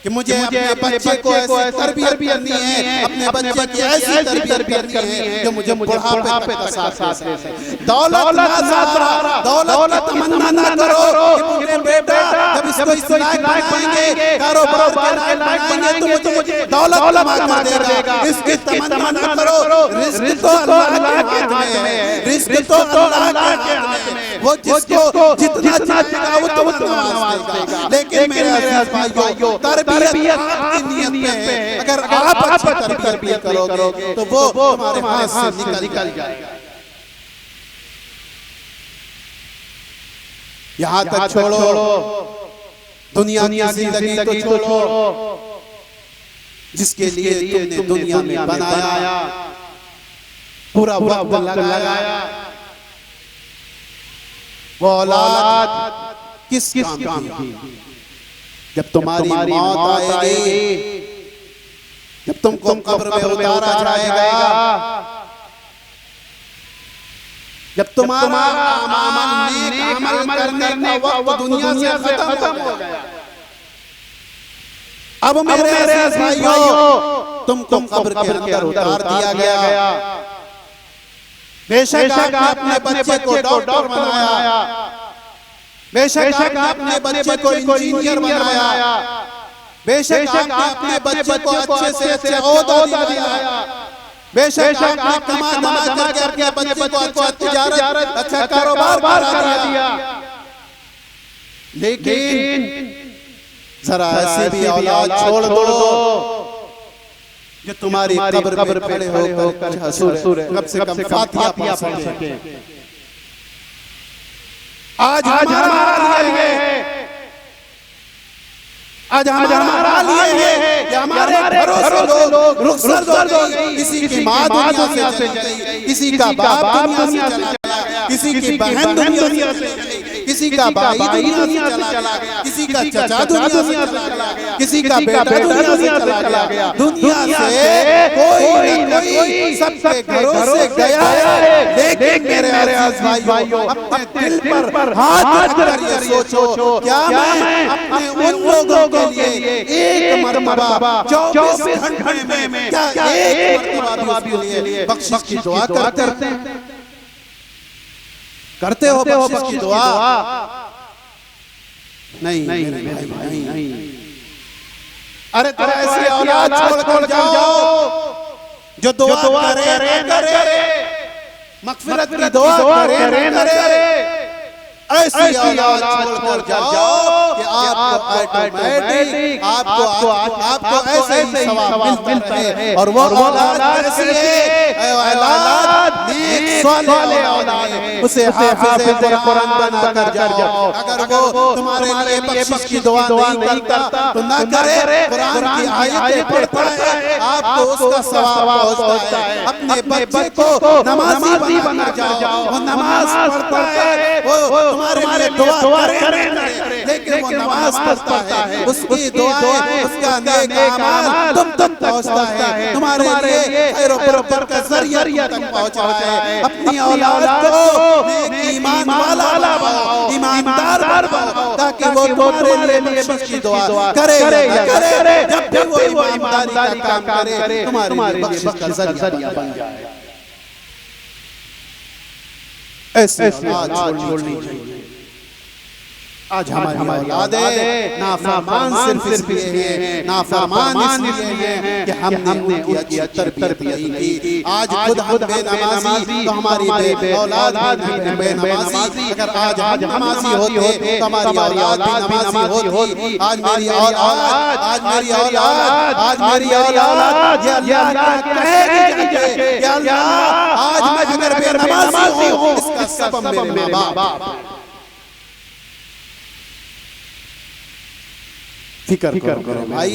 कि मुझे अपने बच्चे को ऐसी तरबियत करनी है, अपने बच्चे की ऐसी तरबियत करनी है जो मुझे बुढ़ापे तक साथ दे सके। दौलत की तमन्ना ना करो कि मुझे बेटा जब इसको लायक बनाएंगे, कारोबार के लायक बनाएंगे तो मुझे दौलत कमा कर देगा। इसकी तमन्ना ना करो, रिज़्क़ तो अल्लाह के हाथ में है, रिस्क तो अल्लाह के हाथ में है। वो जिसको जितना चाहेगा उतना नवाज देगा। लेकिन मेरे अजीज भाइयों, तरबियत आपकी नियत पे है। अगर आप अच्छी तरबियत करोगे तो वो तुम्हारे हाथ से निकल जाएगा। यहाँ तक छोड़ो, दुनिया की जिंदगी तो छोड़ो, जिसके लिए तुमने दुनिया में बनाया, पूरा वक्त लगाया, वो औलाद किस काम की? जब तुम्हारी मौत आएगी, जब तुमको कब्र में उतारा जाएगा, जब तुम्हारा अमल करने का वक्त दुनिया से खत्म हो गया, अब मेरे भाइयों तुमको कब्र के अंदर उतार दिया गया। बेशक आपने अपने बच्चे को डॉक्टर बनाया, बेशक आपने अपने बच्चे को इंजीनियर बनाया, बेशक आपने अपने बच्चे को अच्छे से अच्छे ओहदा दिलाया, बेशक आपने कमा करके अपने बच्चे को अच्छा तिजारत, अच्छा कारोबार करा दिया। लेकिन जरा ऐसी भी औलाद छोड़ दो जो तुम्हारी कब्र पे खड़े होकर कम से कम फातिहा पढ़ सके। आज हमारा लिए है, आज हमारा लिए है कि हमारे घरों से लोग रुखसत हो गई। किसी की माँ दुनिया से चली गई, किसी का बाप दुनिया से चला गया, किसी की बहन दुनिया से चली गई, किसी का भाई दुनिया से चला गया, किसी का चचा दुनिया से चला गया, किसी का बेटा दुनिया से चला गया। दुनिया से कोई न कोई सबके घरों से गया है। लेकिन मेरे अजीज भाइयों, अपने दिल पर हाथ रखकर ये सोचो, क्या मैं अपने उन लोगों के लिए एक मरतबा 24 घंटे में क्या एक मरतबा भी उसके लिए बख्शिश की दुआ करते हो बख्शिश की दुआ? नहीं। अरे तो ऐसी औलाद छोड़कर जाओ जो दुआ करे, मगफिरत की दुआ करे। ऐसी औलाद छोड़कर जाओ कि आपको ऑटोमेटिक आपको ऐसे ही सवाब मिलता है। और वो औलाद ऐसी है, औलाद नेक सालेह औलाद है, उसे हाफिज़ कुरान बनाकर जाओ। अगर वो तुम्हारे लिए बख्शिश की दुआ नहीं करता तो ना करे, कुरान की आयतें पढ़ता है, आपको उसका सवाब पहुंचता है। अपने बच्चे को नमाजी बना जाओ, वो नमाज पढ़ता है, वो तुम्हारे दुआ करे, लेकिन वो नमाज पढ़ता है, उसकी दुआएं, उसका नेक अमाल तुम तक पहुंचता है, तुम्हारे लिए खैर और बरकत का जरिया तक पहुंच रहा है। अपनी औलाद को नेक ईमान वाला बनाओ, ईमानदार बनाओ, ताकि वो तुम्हारे लिए बख्शिश की दुआ करे। जब भी वो ईमानदारी का काम करे, तुम्हारे लिए बख्शिश का जरिया बन जाए। ऐसे औलाद छोड़नी चाहिए। आज हमारी औलादें नाफरमान सिर्फ इसलिए हैं, नाफरमान इसलिए हैं कि हमने उनकी तरबियत नहीं की। आज खुद हम बेनमाजी तो हमारी औलाद भी बेनमाजी। अगर आज हम नमाजी होते तो हमारी औलाद भी नमाजी होती। आज मेरी औलाद, आज मेरी औलाद, आज मेरी औलाद ये अल्लाह कहेगी कि अल्लाह आज मैं अगर बेनमाजी हूँ इसका सबब मेरे माँ बाप। फिक्र करो भाई,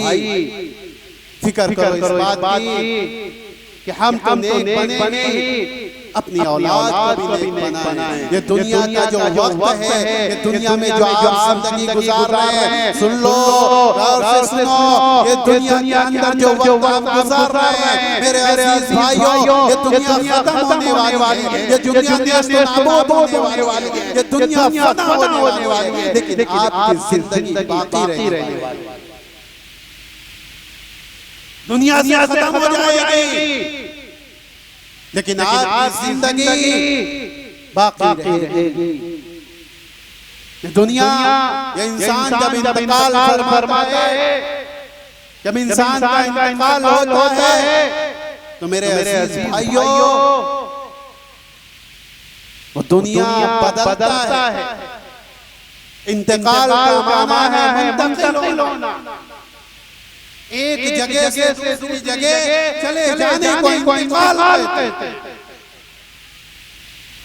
फिक्र करो इस बात की कि हम तो नेक बने, अपनी औलाद को भी नेक बनाएं। ये दुनिया का जो वक्त है, ये दुनिया में जो आप जिंदगी गुजार रहे हैं, सुन लो, गौर से सुनो, ये दुनिया के अंदर जो वक्त आप गुजार रहे हैं मेरे अजीज भाइयों, ये दुनिया खत्म होने वाली है, ये दुनिया नेस्तनाबूद होने वाली है, ये दुनिया फना होने वाली है, लेकिन आपकी जिंदगी बाकी रहने वाली है। दुनिया से खत्म हो जाएगी, लेकिन आपकी जिंदगी बाकी रहेगी। दुनिया, ये इंसान जब इंतकाल फरमाता है, जब इंसान का इंतकाल होता है तो मेरे अजीज भाइयों वो दुनिया बदलता है, इंतकाल का माना है मुंतकिल होना, एक जगह से दूसरी जगह चले जाने को इंतकाल कहते हैं।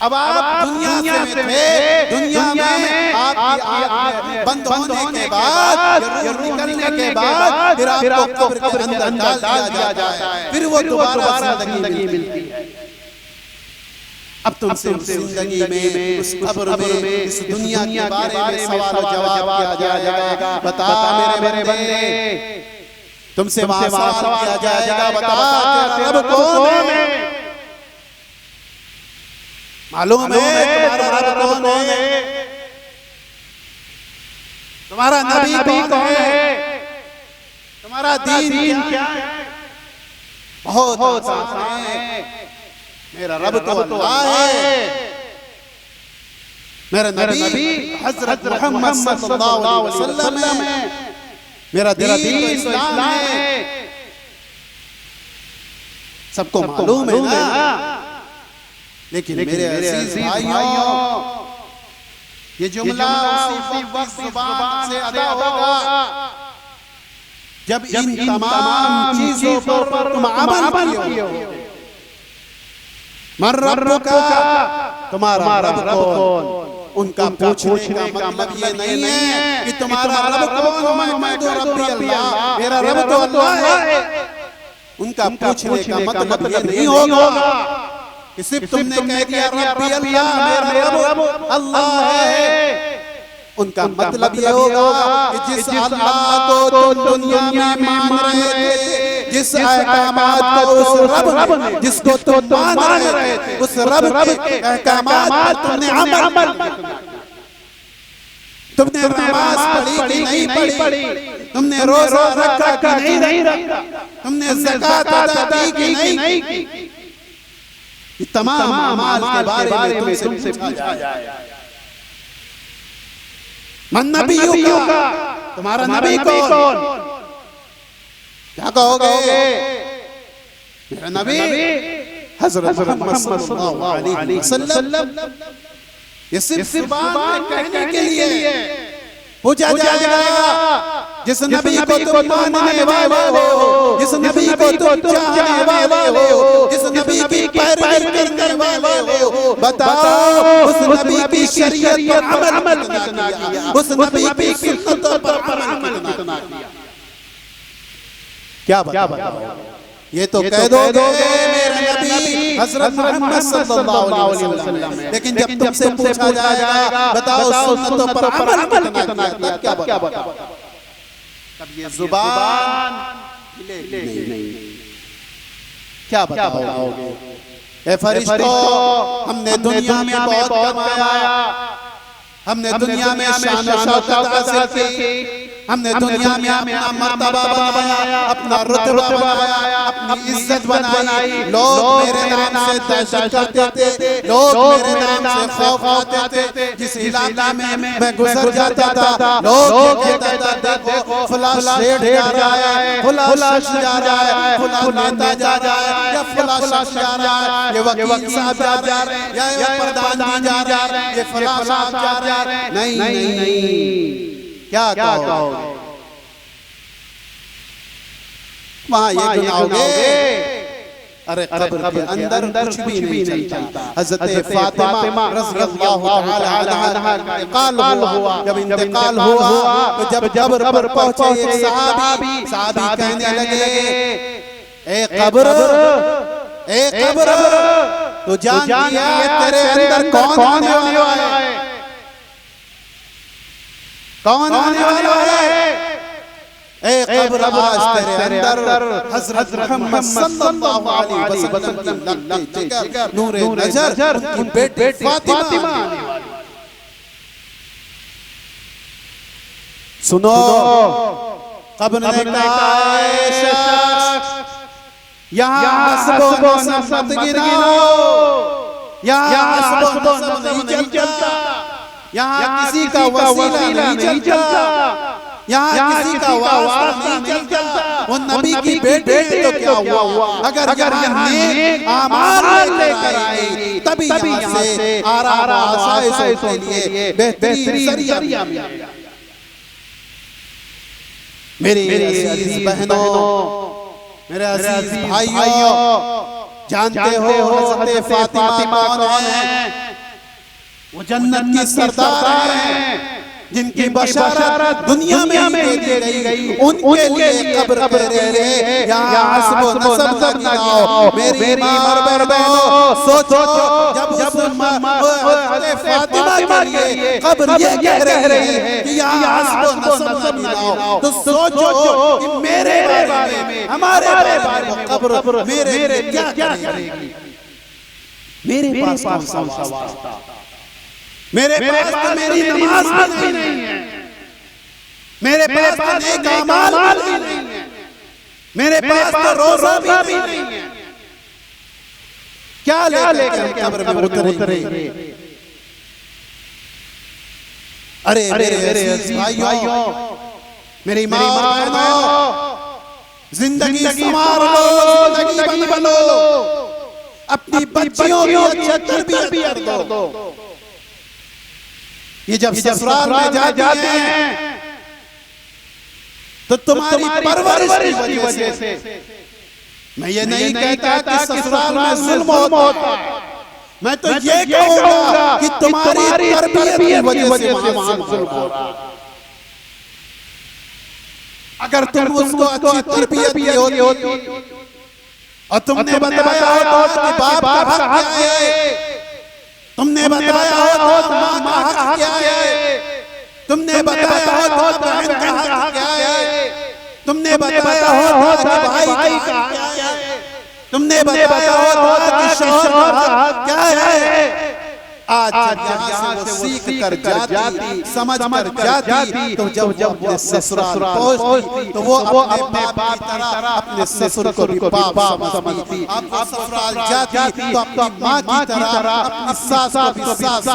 अब आप दुनिया से थे, दुनिया में आपकी बंद होने के बाद, रूह निकलने के बाद फिर आपको कब्र के अंदर डाल दिया जाए, फिर वो दोबारा जिंदगी मिलती है। अब तुमसे जिंदगी में, उस कब्र में, इस दुनिया के बारे में सवाल जवाब किया जाएगा। बता मेरे बंदे, तुमसे वहां सवाल किया जाएगा, बता तेरा रब कौन है? मालूम है तुम्हारा रब कौन है? तुम्हारा नबी कौन है? तुम्हारा दीन क्या है? बहुत आसान है। मेरा रब तो अल्लाह है, मेरा नबी हजरत मोहम्मद सल्लल्लाहु अलैहि वसल्लम है, मेरा दीन तो इस्लाम है। सबको मालूम है ना, लेकिन मेरे अजीज भाइयों, ये जुमला उसी वक्त जुबान से अदा होगा जब इन तमाम चीजों पर तुम अमल किए। मन रब्बुका, तुम्हारा रब कौन? उनका पूछने का मतलब ये नहीं है कि तुम्हारा रब कौन, मैं तो रब्बी अल्लाह, मेरा रब तो अल्लाह है। उनका पूछने का मतलब ये नहीं होगा कि सिर्फ तुमने कह दिया रब्बी अल्लाह, मेरा रब अल्लाह है। उनका मतलब ये होगा कि जिस अल्लाह को तुम दुनिया में मान रहे थे, जिस अहकामात को उस रब ने, जिसको तुम मान रहे थे, उस रब के अहकामात पर तुमने अमल, तुमने नमाज पढ़ी कि नहीं पढ़ी, तुमने रोजा रखा कि नहीं रखा, तुमने ज़कात अदा की कि नहीं की, ये तमाम अमाल के बारे में तुमसे पूछा जाएगा। मन नबियुका, तुम्हारा नबी कौन? क्या कहोगे? मेरा नबी हज़रत मोहम्मद सल्लल्लाहु अलैहि वसल्लम। ये सिर्फ ज़ुबान में कहने के लिए पूछा जाएगा। जिस नबी को तुम मानने वाले हो, जिस नबी को तुम चाहने वाले हो, जिस नबी की पैरवी करने वाले हो, बताओ उस नबी की शरीयत पर अमल कितना किया, उस नबी की सुन्नत पर अमल कितना किया? क्या बताओ? ये तो कह दोगे मेरे नबी हज़रत मोहम्मद सल्लल्लाहु अलैहि वसल्लम, लेकिन जब तुमसे पूछा जाएगा बताओ सुन्नतों पर अमल कितना किया, क्या बताओ? तब ये जुबान नहीं, क्या बताओगे? ए फरिश्तों, हमने दुनिया में बहुत कमाया, हमने दुनिया में शान और शौकत हासिल की, हमने दुनिया में अपना मर्तबा बनाया, अपना रुतबा बनाया, अपनी इज्जत बनाई। लोग मेरे नाम से दहशत करते थे, लोग मेरे नाम से खौफ खाते थे। जिस इलाका में मैं गुजर जाता था, लोग कहते थे देखो फलां शेख जा रहा है, फलां शख्स जा रहा है, फलां नेता जा रहा है, या फलां शख्स जा रहा है, ये वकील साहब जा रहे हैं, या ये प्रधान जी जा रहे हैं, ये फलां साहब जा रहे हैं। नहीं, क्या कहोगे? वहां ये गिनाओगे? अरे कब्र के अंदर कुछ भी नहीं चलता। हज़रत फातिमा रज़ियल्लाहु अन्हा का इंतकाल हुआ। जब इंतकाल हुआ तो जब कब्र पर पहुंचे एक सहाबी कहने लगे, ए कब्र, तो जान लिया तेरे अंदर कौन आने वाला है? कौन आने वाला है? ए कब्र, आज तेरे अंदर हज़रत मोहम्मद सल्लल्लाहु अलैहि वसल्लम लगते जिगर, नूरे नजर, उनकी बेटी फातिमा। सुनो, कब्र ने कहा, ए शख्स, यहाँ हस्बो नसब मत गिनाओ, यहाँ हस्बो नसब नहीं चलता, यहाँ किसी का वसीला नहीं चलता, यहाँ किसी का वास्ता नहीं चलता, वो नबी की बेटी है तो क्या हुआ, अगर यहाँ नेक आमाल लेकर आए तभी यहाँ से आराम आसाइश के लिए बेहतरीन जरिया मिलेगा। मेरी अजीज बहनों, मेरे अजीज भाइयों, जानते हो हज़रत फातिमा कौन है? वो जन्नत की सरदार हैं जिनकी बशारत दुनिया में दे दी गई। उनके लिए कब्र कह रही है यहाँ हस्ब नसब ना गिनाओ। मेरी माँ और बहनों, सोचो जब हज़रत फातिमा के लिए कब्र ये कह रही है कि यहाँ हस्ब नसब ना गिनाओ, तो सोचो कि मेरे बारे में, हमारे बारे में कब्र मेरे लिए क्या करेगी। मेरे पास कौन सा वास्ता, मेरे पास तो मेरी नमाज भी नहीं है, मेरे पास तो नेक अमाल भी नहीं है, मेरे पास तो रोज़ा भी नहीं है। क्या लेकर कब्र में उतरेंगे? अरे मेरे भाइयों, मेरी माँ और बहनों, जिंदगी संवार लो, जिंदगी बना लो, अपनी बच्चियों की अच्छी तरबियत कर दो। ये जब ससुराल में जाती हैं तो तुम्हारी परवरिश की वजह से, मैं ये नहीं कहता कि ससुराल में जुल्म होता है, मैं तो ये कहूंगा कि तुम्हारी तरबियत की वजह से वहां जुल्म हो रहा है। अगर तुम उसको अच्छी तरबियत दी होती और तुमने बताया होता कि बाप का हक क्या है, तुमने बताया होता माँ का हक क्या है, तुमने बताया होता बहन का हक क्या है, तुमने बताया होता कि भाई का हक क्या है, तुमने बताया होता कि शौहर का हक क्या है। आज जब यहाँ से वो सीख कर जाती, समझ कर जाती, तो जब अपने ससुराल पहुँचती तो वो अपने बाप की तरह अपने ससुर को भी बाप समझती। अब वो ससुराल जाती तो अपनी माँ की तरह अपनी सास को भी सास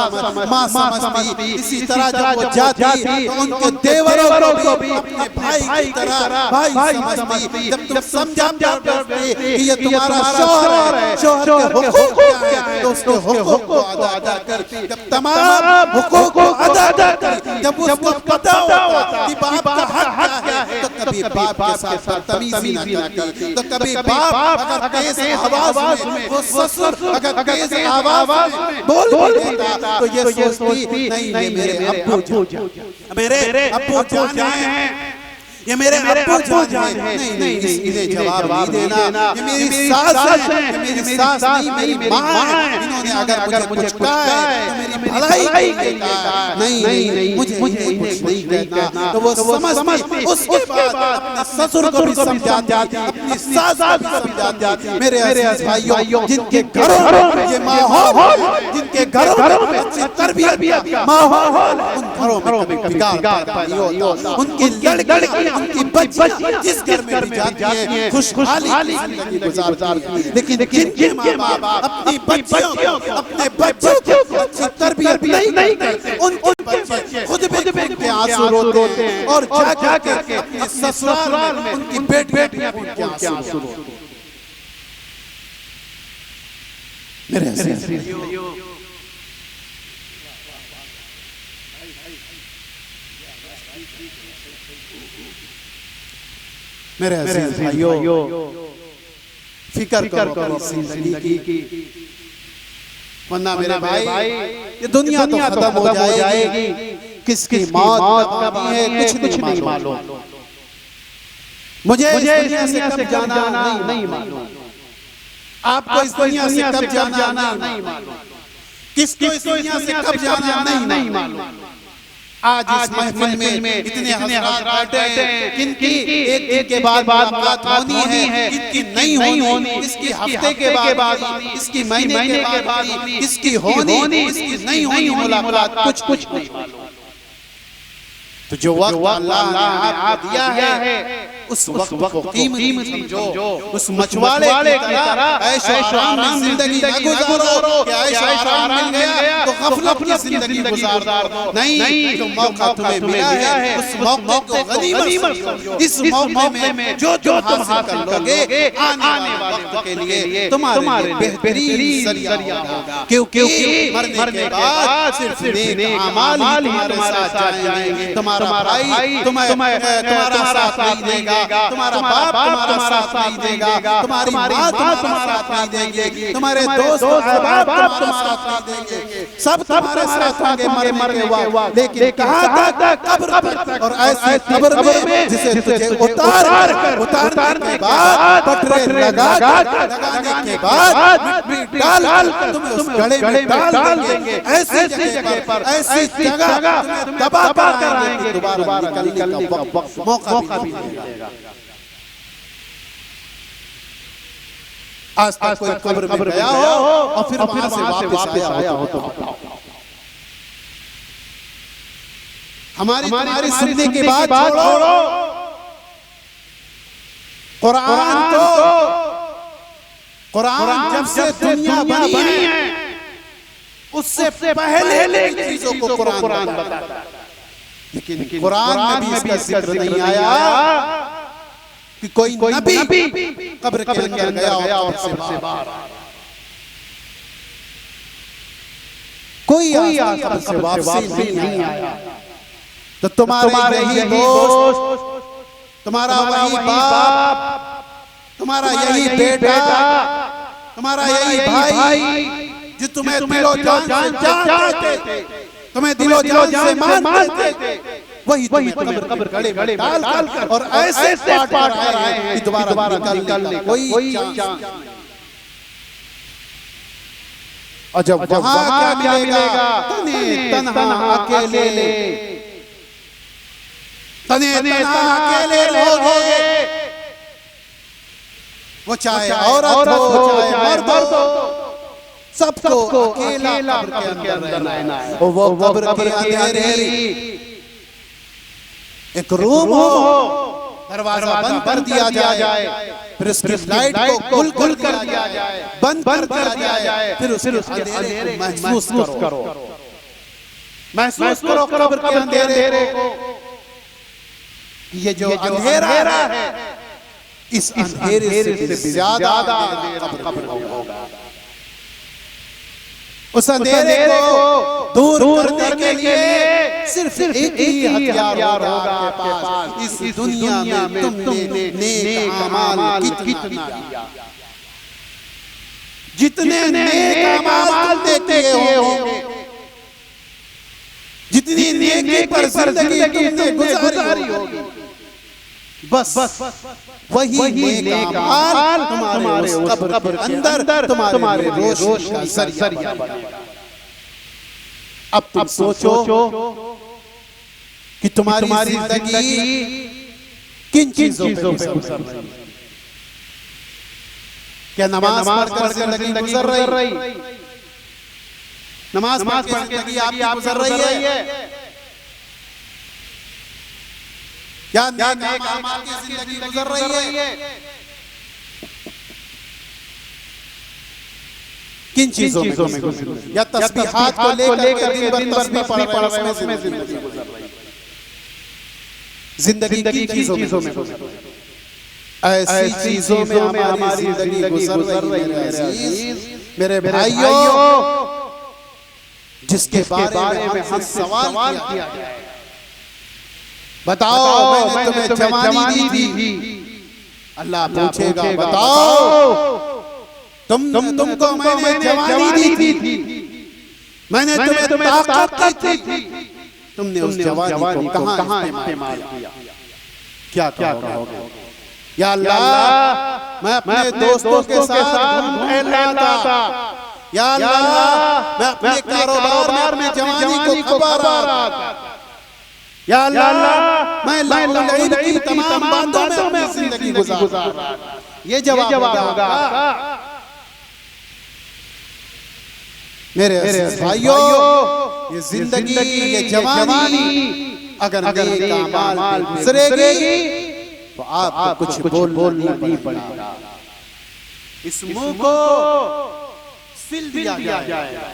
माँ समझती। इसी तरह जब वो जाती तो उनके देवरों को भी अपने भाई की तरह भाई समझती। जब तुम समझा कि ये तुम्हारा शौहर है, शौहर के हुकूक क्या है, तो उसके हुकूक को अदा करती। जब तमाम हुकूक को अदा करती, जब उसको पता होता कि बाप का हक क्या है, तो कभी बाप के साथ बदतमीजी ना करती। तो कभी बाप अगर तेज आवाज में, वो ससुर अगर तेज आवाज में बोल देता तो ये सोचती नहीं मेरे अब्बू जान हैं, ये मेरे अब्बू जान हैं, नहीं इन्हें जवाब नहीं देना, ये मेरी सास है, ये मेरी सास नहीं मेरी माँ है, इन्होंने अगर मुझे कुछ कहा है तो मेरी भलाई कहता, नहीं मुझे कुछ नहीं कहना। तो वो समझती, उसके बाद अपने ससुर को भी समझाती, अपनी सास को भी समझाती। मेरे अजीज भाइयों, जिनके घरों में ये माहौल, जिनके घरों में अच्छी तरबियत माहौल, उन घरों में बिगाड़ नहीं होता। उनकी लड़कियां, उनकी बच्चियां जिस घर में भी जाती हैं खुशहाली जिंदगी गुजारती हैं। लेकिन जिनके माँ बाप अपनी बच्चियों को, अपने बच्चों को अच्छी तरबियत नहीं करते, उनके बच्चे खुद भी आंसू रोते हैं और जाके अपने ससुराल में उनकी बेटियां उनके आंसू रोती हैं। मेरे अजीज भाइयों, फिक्र करो जिंदगी की, वरना मेरे भाई ये दुनिया तो खत्म हो जाएगी, किसकी मौत कब है कुछ नहीं मालूम। मुझे इस दुनिया से कब जाना नहीं मालूम, आपको इस दुनिया से कब जाना नहीं मालूम, किसको इस दुनिया से कब जाना नहीं मालूम। आज इस महफिल में इतने हज़रात बैठे हैं, किनकी एक दिन के बाद मुलाकात होनी है, किनकी नहीं होनी, इसकी हफ्ते के बाद, इसकी महीने के बाद, इसकी होनी, इसकी नहीं होनी मुलाकात, कुछ नहीं मालूम। तो जो वक्त अल्लाह ने आपको दिया है उस वक्त को कीमती समझो। उस मछुआरे की तरह ऐशो आराम में जिंदगी न गुजारो कि ऐशो आराम मिल गया तो गफलत की जिंदगी गुजार दो। नहीं, जो मौका तुम्हें मिला है उस मौके को गनीमत समझो। इस मौके में जो तुम हासिल कर लोगे आने वाले वक्त के लिए तुम्हारे बेहतरीन जरिया होगा, क्योंकि मरने के बाद सिर्फ नेक अमाल ही तुम्हारे साथ जाएंगे। तुम्हारा भाई तुम्हारा साथ नहीं देगा, तुम्हारा बाप तुम्हारा साथ नहीं देगा, तुम्हारी माँ तुम्हारा साथ नहीं देगी, तुम्हारे दोस्त अहबाब तुम्हारा साथ नहीं देंगे, सब तुम्हारे साथ होंगे मरने के बाद। लेकिन कहाँ तक? कब्र तक। और ऐसी कब्र में जिसे तुझे उतारने के बाद पटरे लगाने के बाद मिट्टी डाल तुम्हें उस गड्ढे में डाल देंगे। ऐसी जगह पर ऐसी जगह दबा कर आएंगे, दोबारा निकलने का वक्त मौका भी नहीं मिलेगा। आज तक कोई कब्र में गया हो और फिर वहां से वापस आया हो तो हमारी सुनने के बाद छोड़ो कुरान जब से दुनिया बनी है उससे पहले की चीजों को कुरान बताता है, लेकिन कुरान में भी इसका जिक्र नहीं आया कि कोई नबी कब्र के अंदर गया और से बाहर कोई कब्र से वापसी नहीं आया। तो तुम्हारे यही दोस्त, तुम्हारा वही बाप, तुम्हारा यही बेटा, तुम्हारा यही भाई जो तुम्हें दिलो जान चाहते थे, तुम्हें दिलो जान से मानते थे, वही कब्र गड्ढे डाल कर और ऐसे पाट कर आए हैं कि दोबारा निकलने का कोई चांस। और जब वहां क्या मिलेगा? तन्हा अकेले लोग होंगे, वो चाहे औरत हो चाहे मर्द हो, सबको अकेला कब्र के अंदर रहना है। और वो कब्र के अंधेरी एक रूम हो, दरवाजा बंद कर दिया जाए, फिर उसकी लाइट को खुल कर दिया जाए, बंद कर दिया जाए, फिर उसके अंधेरे महसूस करो कब्र के अंधेरे को। ये जो अंधेरा है इस अंधेरे से ज्यादा कब्र होगा। उस अंधेरे को दूर करने के लिए सिर्फ एक ही हथियार होगा आपके पास। इस दुनिया में तुमने नेक अमाल कितना किया, जितने नेक अमाल देते होंगे, जितनी नेकी पर जिंदगी तुमने गुजारी होगी, बस वही नेक अमाल तुम्हारे उस कब्र के अंदर तुम्हारे रोशनी का जरिया बनेगा। अब तुम सोचो कि तुम्हारी जिंदगी किन चीजों पे गुजर रही है? क्या नमाज पढ़कर जिंदगी गुजर रही? नमाज पढ़कर जिंदगी आपकी गुजर रही है? क्या नेक अमाल की जिंदगी गुजर रही है? किन चीजों में गुजर रही है? या तस्बीहात को लेकर दिन भर तस्बीह पढ़ रहे हैं, उसमें जिंदगी गुजर रही है? जिंदगी की चीजों में गुजर रही है? ऐसी चीजों में हमारी जिंदगी गुजर रही है मेरे भाइयों, जिसके बारे में हम सवाल किया जाए। बताओ, मैंने तुम्हें जवानी दी थी, अल्लाह पूछेगा बताओ तुमको मैंने जवानी दी थी, मैंने तुम्हें ताकत दी थी, तुमने उस जवानी को कहां इस्तेमाल किया? क्या कहोगे? या अल्लाह, मैं अपने दोस्तों के साथ घूम रहा था, या अल्लाह, मैं अपने कारोबार में जवानी को खपा रहा था, या अल्लाह, मैं लहू की तमाम बातों में जिंदगी गुजार रहा था। ये जवाब होगा मेरे भाइयों। ये जिंदगी, ये जवानी अगर नेक अमाल गुजरेगी, तो आपको कुछ बोलना नहीं पड़ेगा। इस मुंह को सिल दिया जाएगा।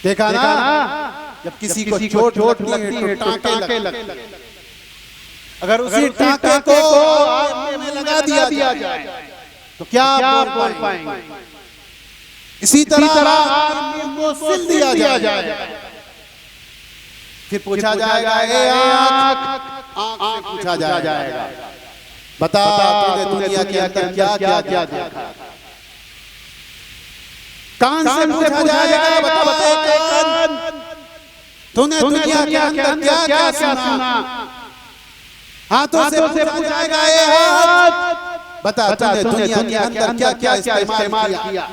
देखा ना, जब किसी को चोट लगती है तो टांके लगते हैं। अगर उसी टांके को मुंह में लगा दिया जाए तो क्या बोल पाएंगे? इसी तरह मुंह को सिल दिया जाए। फिर पूछा जाएगा, ए आँख से पूछा जाएगा, बता तूने दुनिया के अंदर क्या क्या देखा? कान से पूछा जाएगा, बता कान तूने दुनिया के अंदर क्या क्या सुना? हाथों से पूछा जाएगा, ए हाथ बता तूने दुनिया के अंदर क्या क्या इस्तेमाल किया?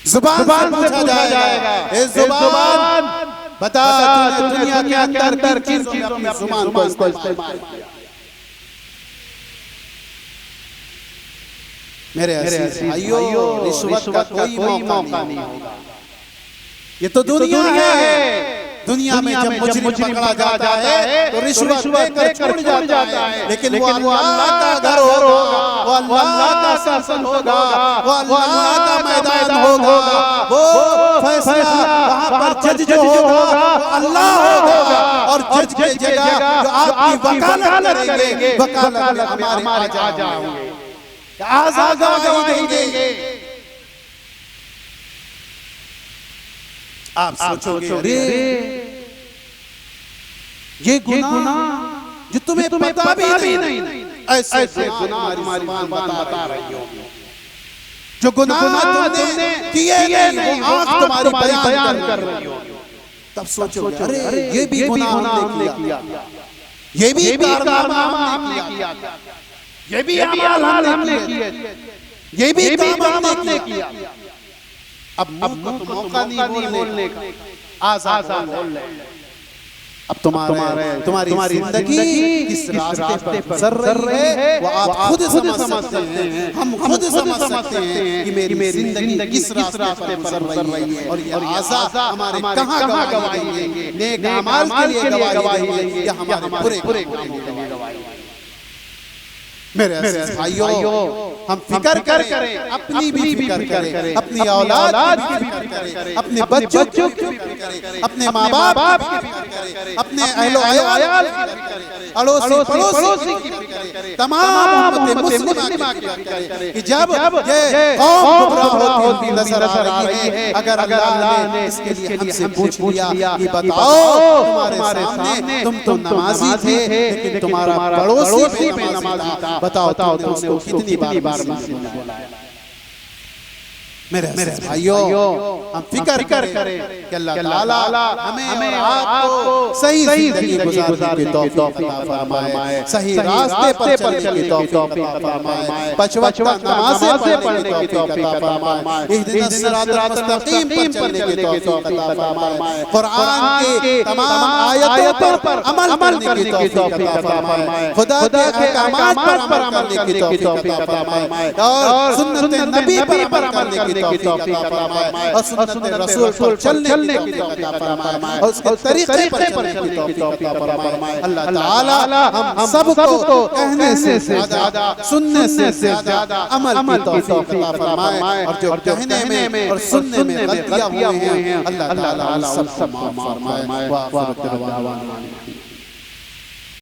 जुबान से पूछा जाएगा, ए जुबान बता तूने दुनिया के अंदर किन चीजों में जुबान को इस्तेमाल किया? मेरे अजीज भाइयों, रिश्वत का कोई मौका नहीं होगा। ये तो दुनिया है। दुनिया में जब मुजरिम पकड़ा जाता है तो रिश्वत देकर छूट जाता है, लेकिन वो अल्लाह का घर होगा, वो अल्लाह का शासन होगा, वो अल्लाह का मैदान होगा, वो फैसला वहाँ पर जज जो होगा वो अल्लाह होगा। और जज की जगह जो आपकी वकालत करेंगे, वकालत में हमारे आ जाओगे, आज़ाद गवाही देंगे। आप सोचोगे, अरे ये गुनाह जो तुम्हें पता भी नहीं, ऐसे गुनाह हमारी जुबान बता रही हो। जो गुनाह तुमने किए नहीं वो आँख तुम्हारी बयान कर रही हो। तब सोचोगे, अरे ये भी गुनाह हमने किया, ये भी कारनामा हमने किया, ये भी अमाल हमने किए, ये भी काम हमने किया। अब मुंह को मौका नहीं बोलने का, आज़ाद बोल ले। अब तुम्हारी जिंदगी किस रास्ते पर चल रही है वो आप खुद समझते हैं, हम खुद समझते हैं कि मेरी जिंदगी किस रास्ते पर चल रही है। और ये आज़ाद हमारे कहाँ गवाही देंगे? नेक अमाल के लिए गवाही देंगे या हमारे बुरे कामों के लिए गवाही देंगे? मेरे भाइयों, हम फिक्र करें, अपनी भी फिक्र करें, अपनी औलाद की भी फिक्र करें, अपने बच्चों की भी फिक्र करें, अपने माँ बाप की भी फिक्र करें, अपने अहलो अयाल की फिक्र करें, अड़ोसी पड़ोसी की फिक्र करें, तमाम मुस्लिमा की फिक्र करें कि जब ये कौम गुमराह होती नजर आ रही है, अगर अल्लाह ने इसके लिए हमसे पूछ लिया कि बताओ तुम्हारे सामने तुम तो नमाजी थे लेकिन तुम्हारा पड़ोसी भी नमाजी था, बताओ तुमने उसको कितनी बार बुलाया? मेरे भाइयों, हम फिक्र करें कि अल्लाह ताला हमें आपको सही जिंदगी गुजारने की तौफीक अता फरमाए, सही रास्ते पर चलने की तौफीक अता फरमाए, पांच वक्त नमाज़ें पढ़ने की तौफीक अता फरमाए, इहदिनस सिरातल मुस्तकीम पर चलने की तौफीक अता फरमाए, कुरान के तमाम आयतों पर अमल करने की तौफीक अता फरमाए, खुदा के अहकामात पर अमल करने की तौफीक अता फरमाए, और सुन्नत नबी पर अमल करने की तौफीक अता फरमाए, और सुन्नत रसूल पर चलने की तौफीक अता फरमाए, और उसके तरीके पर चलने की तौफीक अता फरमाए। अल्लाह ताला हम सबको कहने से ज्यादा, सुनने से ज्यादा अमल की तौफीक अता फरमाए, और जो कहने में और सुनने में गलतियां हुई हैं अल्लाह ताला सब माफ फरमाए।